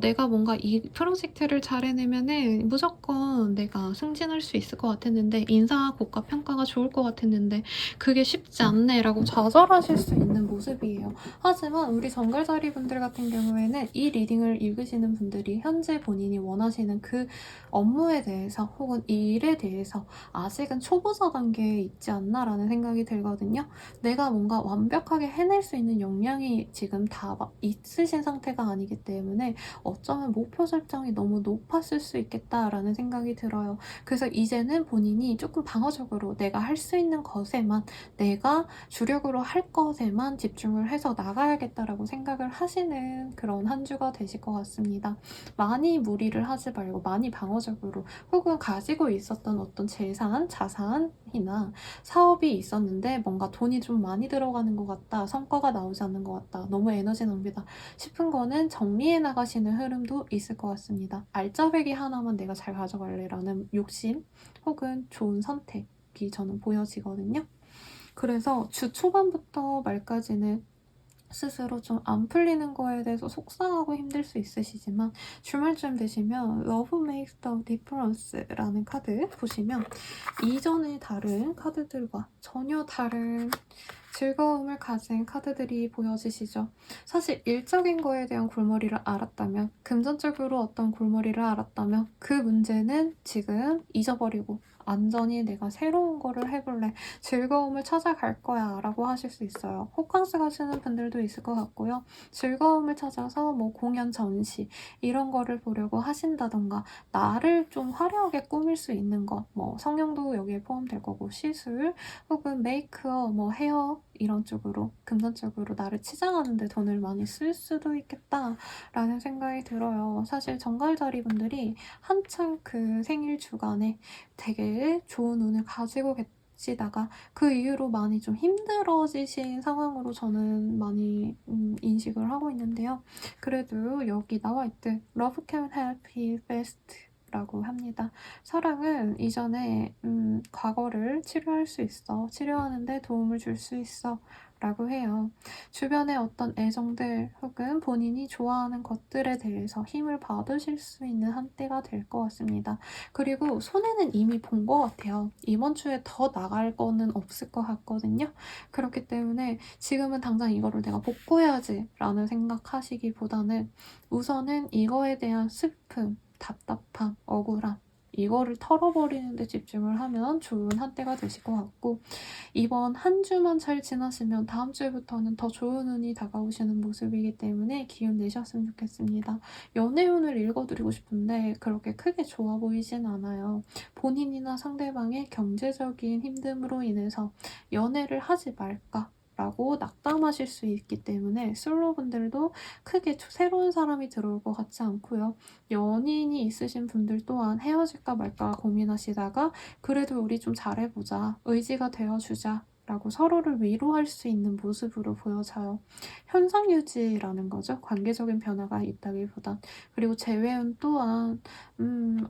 내가 뭔가 이 프로젝트를 잘 해내면은 무조건 내가 승진할 수 있을 것 같았는데 인사 고가 평가가 좋을 것 같았는데 그게 쉽지 않네 라고 좌절하실 수 있는 모습 모습이에요. 하지만 우리 정갈자리 분들 같은 경우에는 이 리딩을 읽으시는 분들이 현재 본인이 원하시는 그 업무에 대해서 혹은 이 일에 대해서 아직은 초보자 단계에 있지 않나라는 생각이 들거든요. 내가 뭔가 완벽하게 해낼 수 있는 역량이 지금 다 있으신 상태가 아니기 때문에 어쩌면 목표 설정이 너무 높았을 수 있겠다라는 생각이 들어요. 그래서 이제는 본인이 조금 방어적으로 내가 할 수 있는 것에만, 내가 주력으로 할 것에만 집중을 해서 나가야겠다라고 생각을 하시는 그런 한 주가 되실 것 같습니다. 많이 무리를 하지 말고 많이 방어적으로, 혹은 가지고 있었던 어떤 재산, 자산이나 사업이 있었는데 뭔가 돈이 좀 많이 들어가는 것 같다, 성과가 나오지 않는 것 같다, 너무 에너지 낭비다 싶은 거는 정리해 나가시는 흐름도 있을 것 같습니다. 알짜배기 하나만 내가 잘 가져갈래라는 욕심 혹은 좋은 선택이 저는 보여지거든요. 그래서 주 초반부터 말까지는 스스로 좀 안 풀리는 거에 대해서 속상하고 힘들 수 있으시지만, 주말쯤 되시면 Love Makes the Difference라는 카드 보시면 이전의 다른 카드들과 전혀 다른 즐거움을 가진 카드들이 보여지시죠. 사실 일적인 거에 대한 골머리를 알았다면, 금전적으로 어떤 골머리를 알았다면 그 문제는 지금 잊어버리고 안전히 내가 새로운 거를 해볼래, 즐거움을 찾아갈 거야 라고 하실 수 있어요. 호캉스 가시는 분들도 있을 것 같고요. 즐거움을 찾아서 뭐 공연, 전시 이런 거를 보려고 하신다던가, 나를 좀 화려하게 꾸밀 수 있는 것, 뭐 성형도 여기에 포함될 거고, 시술 혹은 메이크업, 뭐 헤어 이런 쪽으로 금전적으로 나를 치장하는데 돈을 많이 쓸 수도 있겠다라는 생각이 들어요. 사실 정갈자리 분들이 한창 그 생일 주간에 되게 좋은 운을 가지고 계시다가 그 이후로 많이 좀 힘들어지신 상황으로 저는 많이 인식을 하고 있는데요. 그래도 여기 나와 있듯 Love can help you best 라고 합니다. 사랑은 이전에 과거를 치료할 수 있어, 치료하는데 도움을 줄 수 있어 라고 해요. 주변의 어떤 애정들 혹은 본인이 좋아하는 것들에 대해서 힘을 받으실 수 있는 한때가 될 것 같습니다. 그리고 손해는 이미 본 것 같아요. 이번 주에 더 나갈 거는 없을 것 같거든요. 그렇기 때문에 지금은 당장 이거를 내가 복구해야지 라는 생각하시기보다는 우선은 이거에 대한 슬픔, 답답함, 억울함 이거를 털어버리는 데 집중을 하면 좋은 한때가 되실 것 같고, 이번 한 주만 잘 지나시면 다음 주부터는 더 좋은 운이 다가오시는 모습이기 때문에 기운 내셨으면 좋겠습니다. 연애운을 읽어드리고 싶은데 그렇게 크게 좋아 보이진 않아요. 본인이나 상대방의 경제적인 힘듦으로 인해서 연애를 하지 말까 라고 낙담하실 수 있기 때문에 솔로분들도 크게 새로운 사람이 들어올 것 같지 않고요. 연인이 있으신 분들 또한 헤어질까 말까 고민하시다가 그래도 우리 좀 잘해보자, 의지가 되어주자 라고 서로를 위로할 수 있는 모습으로 보여져요. 현상 유지라는 거죠. 관계적인 변화가 있다기보단. 그리고 재회운 또한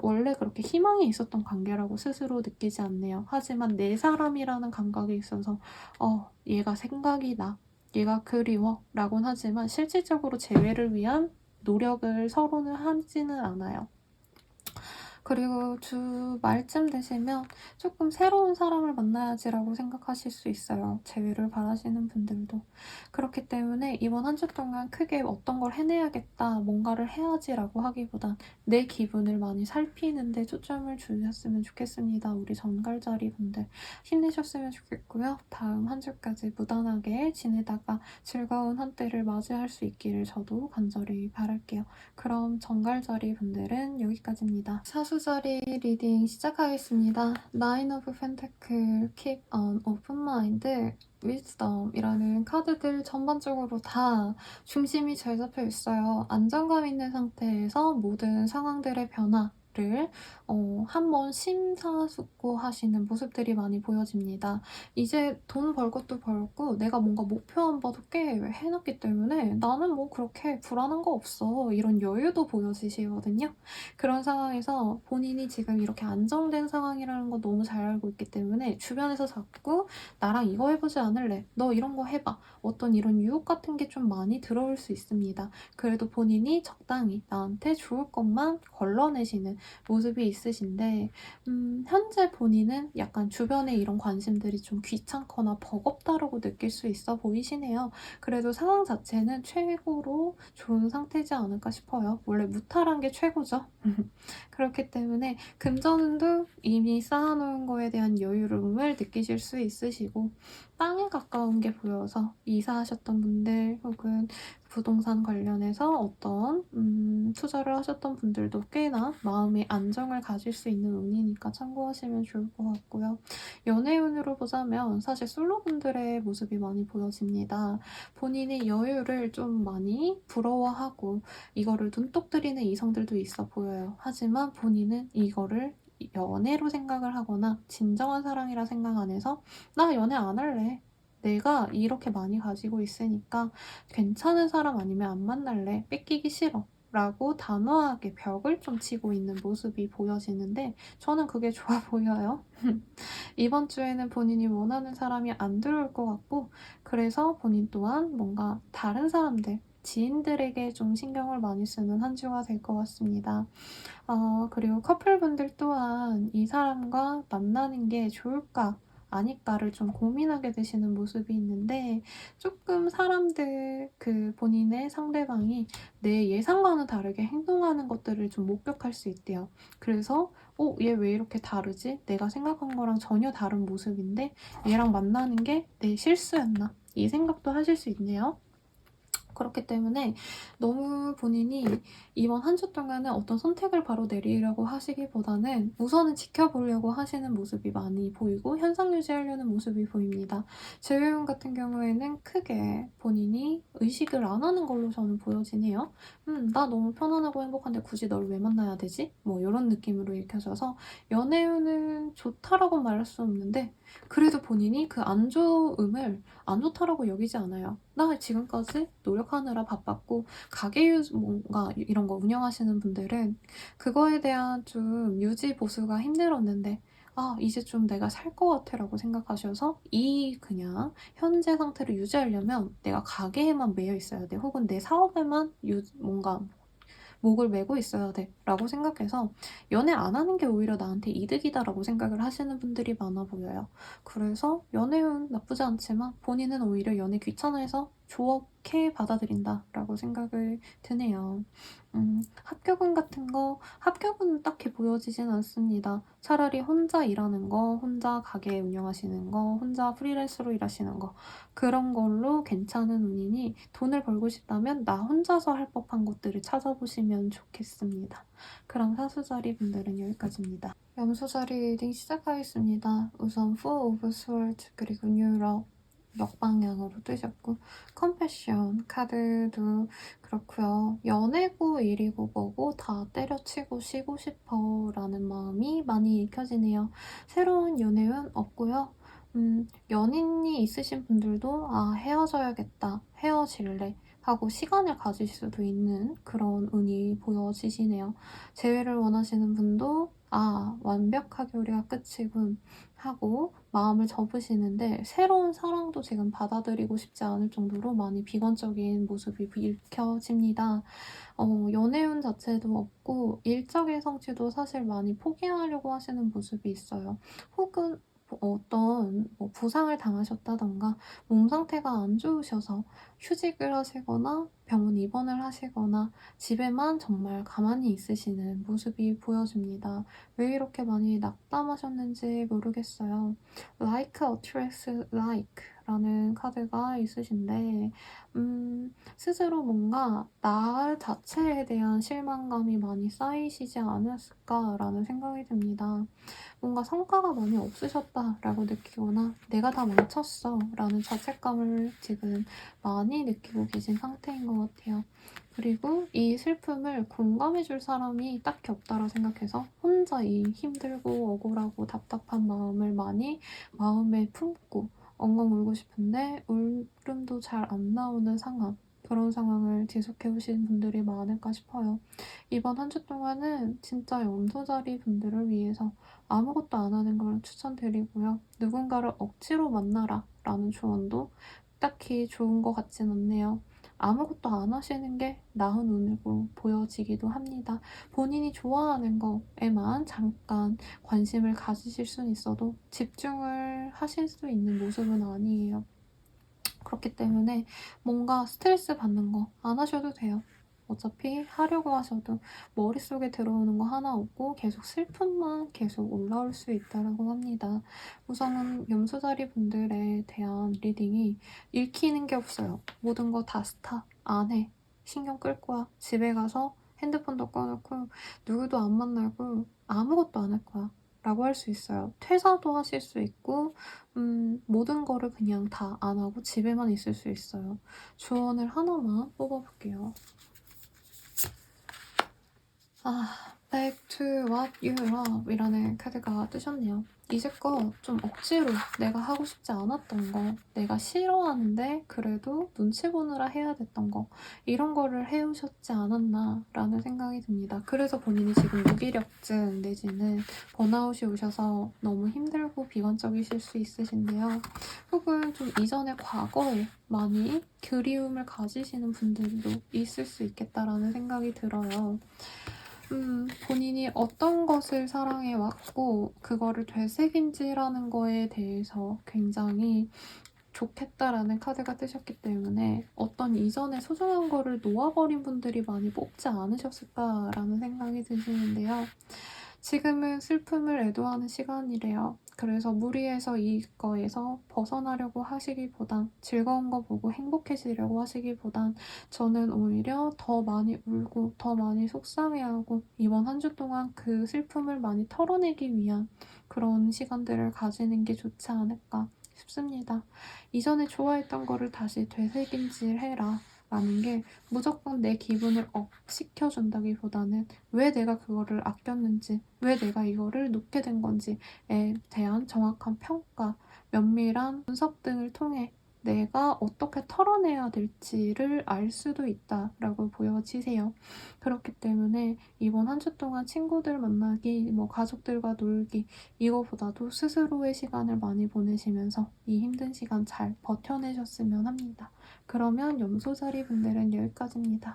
원래 그렇게 희망이 있었던 관계라고 스스로 느끼지 않네요. 하지만 내 사람이라는 감각이 있어서 얘가 생각이 나, 얘가 그리워 라고는 하지만 실질적으로 재회를 위한 노력을 서로는 하지는 않아요. 그리고 주 말쯤 되시면 조금 새로운 사람을 만나야지라고 생각하실 수 있어요. 재회를 바라시는 분들도. 그렇기 때문에 이번 한 주 동안 크게 어떤 걸 해내야겠다, 뭔가를 해야지라고 하기보단 내 기분을 많이 살피는 데 초점을 주셨으면 좋겠습니다. 우리 전갈자리 분들 힘내셨으면 좋겠고요. 다음 한 주까지 무난하게 지내다가 즐거운 한때를 맞이할 수 있기를 저도 간절히 바랄게요. 그럼 정갈자리 분들은 여기까지입니다. 사수자리 리딩 시작하겠습니다. Nine of Pentacle, Keep an Open Mind, Wisdom이라는 카드들 전반적으로 다 중심이 잘 잡혀 있어요. 안정감 있는 상태에서 모든 상황들의 변화를 한번 심사숙고하시는 모습들이 많이 보여집니다. 이제 돈 벌 것도 벌고 내가 뭔가 목표 한 바도 꽤 해놨기 때문에 나는 뭐 그렇게 불안한 거 없어, 이런 여유도 보여지시거든요. 그런 상황에서 본인이 지금 이렇게 안정된 상황이라는 거 너무 잘 알고 있기 때문에 주변에서 자꾸 나랑 이거 해보지 않을래, 너 이런 거 해봐, 어떤 이런 유혹 같은 게 좀 많이 들어올 수 있습니다. 그래도 본인이 적당히 나한테 좋을 것만 걸러내시는 모습이 있으신데 현재 본인은 약간 주변의 이런 관심들이 좀 귀찮거나 버겁다라고 느낄 수 있어 보이시네요. 그래도 상황 자체는 최고로 좋은 상태지 않을까 싶어요. 원래 무탈한 게 최고죠. 그렇기 때문에 금전운도 이미 쌓아놓은 거에 대한 여유로움을 느끼실 수 있으시고 땅에 가까운 게 보여서 이사하셨던 분들 혹은 부동산 관련해서 어떤 투자를 하셨던 분들도 꽤나 마음의 안정을 가질 수 있는 운이니까 참고하시면 좋을 것 같고요. 연애운으로 보자면 사실 솔로분들의 모습이 많이 보여집니다. 본인의 여유를 좀 많이 부러워하고 이거를 눈독 들이는 이성들도 있어 보여요. 하지만 본인은 이거를 연애로 생각을 하거나 진정한 사랑이라 생각 안 해서 나 연애 안 할래. 내가 이렇게 많이 가지고 있으니까 괜찮은 사람 아니면 안 만날래. 뺏기기 싫어. 라고 단호하게 벽을 좀 치고 있는 모습이 보여지는데 저는 그게 좋아 보여요. 이번 주에는 본인이 원하는 사람이 안 들어올 것 같고 그래서 본인 또한 뭔가 다른 사람들 지인들에게 좀 신경을 많이 쓰는 한 주가 될 것 같습니다. 그리고 커플분들 또한 이 사람과 만나는 게 좋을까? 아닐까를 좀 고민하게 되시는 모습이 있는데 조금 사람들 본인의 상대방이 내 예상과는 다르게 행동하는 것들을 좀 목격할 수 있대요. 그래서 얘 왜 이렇게 다르지? 내가 생각한 거랑 전혀 다른 모습인데 얘랑 만나는 게 내 실수였나? 이 생각도 하실 수 있네요. 그렇기 때문에 너무 본인이 이번 한 주 동안은 어떤 선택을 바로 내리려고 하시기보다는 우선은 지켜보려고 하시는 모습이 많이 보이고 현상 유지하려는 모습이 보입니다. 재회운 같은 경우에는 크게 본인이 의식을 안 하는 걸로 저는 보여지네요. 나 너무 편안하고 행복한데 굳이 널 왜 만나야 되지? 뭐 이런 느낌으로 읽혀져서 연애운은 좋다라고 말할 수 없는데 그래도 본인이 그 안 좋음을 안 좋다라고 여기지 않아요. 나 지금까지 노력하느라 바빴고 가게 뭔가 이런 거 운영하시는 분들은 그거에 대한 좀 유지 보수가 힘들었는데 이제 좀 내가 살 것 같아라고 생각하셔서 그냥 현재 상태를 유지하려면 내가 가게에만 매여 있어야 돼. 혹은 내 사업에만 뭔가 목을 메고 있어야 돼 라고 생각해서 연애 안 하는 게 오히려 나한테 이득이다 라고 생각을 하시는 분들이 많아 보여요. 그래서 연애운 나쁘지 않지만 본인은 오히려 연애 귀찮아해서 좋게 받아들인다 라고 생각을 드네요. 합격운 같은 거 합격은 딱히 보여지진 않습니다. 차라리 혼자 일하는 거, 혼자 가게 운영하시는 거, 혼자 프리랜서로 일하시는 거 그런 걸로 괜찮은 운이니 돈을 벌고 싶다면 나 혼자서 할 법한 것들을 찾아보시면 좋겠습니다. 그럼 사수자리 분들은 여기까지입니다. 염소자리 리딩 시작하겠습니다. 우선 Four of Swords 그리고 뉴럽 역방향으로 뜨셨고 컴패션 카드도 그렇고요. 연애고 일이고 뭐고 다 때려치고 쉬고 싶어 라는 마음이 많이 읽혀지네요. 새로운 연애운 없고요. 연인이 있으신 분들도 헤어져야겠다, 헤어질래 하고 시간을 가질 수도 있는 그런 운이 보여지시네요. 재회를 원하시는 분도 완벽하게 우리가 끝이군 하고 마음을 접으시는데 새로운 사랑도 지금 받아들이고 싶지 않을 정도로 많이 비관적인 모습이 읽혀집니다. 연애운 자체도 없고 일적인 성취도 사실 많이 포기하려고 하시는 모습이 있어요. 혹은 어떤 부상을 당하셨다던가 몸 상태가 안 좋으셔서 휴직을 하시거나 병원 입원을 하시거나 집에만 정말 가만히 있으시는 모습이 보여집니다. 왜 이렇게 많이 낙담하셨는지 모르겠어요. Like attracts like 라는 카드가 있으신데 스스로 뭔가 나 자체에 대한 실망감이 많이 쌓이시지 않았을까라는 생각이 듭니다. 뭔가 성과가 많이 없으셨다라고 느끼거나 내가 다 망쳤어 라는 자책감을 지금 많이 느끼고 계신 상태인 것 같아요. 그리고 이 슬픔을 공감해줄 사람이 딱히 없다라 생각해서 혼자 이 힘들고 억울하고 답답한 마음을 많이 마음에 품고 엉엉 울고 싶은데 울음도 잘 안 나오는 상황 그런 상황을 지속해 오신 분들이 많을까 싶어요. 이번 한 주 동안은 진짜 염소자리 분들을 위해서 아무것도 안 하는 걸 추천드리고요. 누군가를 억지로 만나라 라는 조언도 딱히 좋은 것 같진 않네요. 아무것도 안 하시는 게 나은 운으로 보여지기도 합니다. 본인이 좋아하는 거에만 잠깐 관심을 가지실 수는 있어도 집중을 하실 수 있는 모습은 아니에요. 그렇기 때문에 뭔가 스트레스 받는 거 안 하셔도 돼요. 어차피 하려고 하셔도 머릿속에 들어오는 거 하나 없고 계속 슬픔만 계속 올라올 수 있다라고 합니다. 우선은 염소자리 분들에 대한 리딩이 읽히는 게 없어요. 모든 거 다 스탑, 안 해. 신경 끌 거야. 집에 가서 핸드폰도 꺼놓고 누구도 안 만나고 아무것도 안 할 거야. 라고 할 수 있어요. 퇴사도 하실 수 있고 모든 거를 그냥 다 안 하고 집에만 있을 수 있어요. 조언을 하나만 뽑아볼게요. Back to what you love 이라는 카드가 뜨셨네요. 이제껏 좀 억지로 내가 하고 싶지 않았던 거, 내가 싫어하는데 그래도 눈치 보느라 해야 됐던 거, 이런 거를 해오셨지 않았나 라는 생각이 듭니다. 그래서 본인이 지금 무기력증 내지는 번아웃이 오셔서 너무 힘들고 비관적이실 수 있으신데요. 혹은 좀 이전의 과거에 많이 그리움을 가지시는 분들도 있을 수 있겠다라는 생각이 들어요. 본인이 어떤 것을 사랑해 왔고 그거를 되새김질하는 거에 대해서 굉장히 좋겠다라는 카드가 뜨셨기 때문에 어떤 이전에 소중한 거를 놓아버린 분들이 많이 뽑지 않으셨을까라는 생각이 드시는데요. 지금은 슬픔을 애도하는 시간이래요. 그래서 무리해서 이거에서 벗어나려고 하시기보단 즐거운 거 보고 행복해지려고 하시기보단 저는 오히려 더 많이 울고 더 많이 속상해하고 이번 한 주 동안 그 슬픔을 많이 털어내기 위한 그런 시간들을 가지는 게 좋지 않을까 싶습니다. 이전에 좋아했던 거를 다시 되새김질해라 라는 게 무조건 내 기분을 업 시켜준다기보다는 왜 내가 그거를 아꼈는지, 왜 내가 이거를 놓게 된 건지에 대한 정확한 평가, 면밀한 분석 등을 통해 내가 어떻게 털어내야 될지를 알 수도 있다라고 보여지세요. 그렇기 때문에 이번 한 주 동안 친구들 만나기, 가족들과 놀기, 이거보다도 스스로의 시간을 많이 보내시면서 이 힘든 시간 잘 버텨내셨으면 합니다. 그러면 염소자리 분들은 여기까지입니다.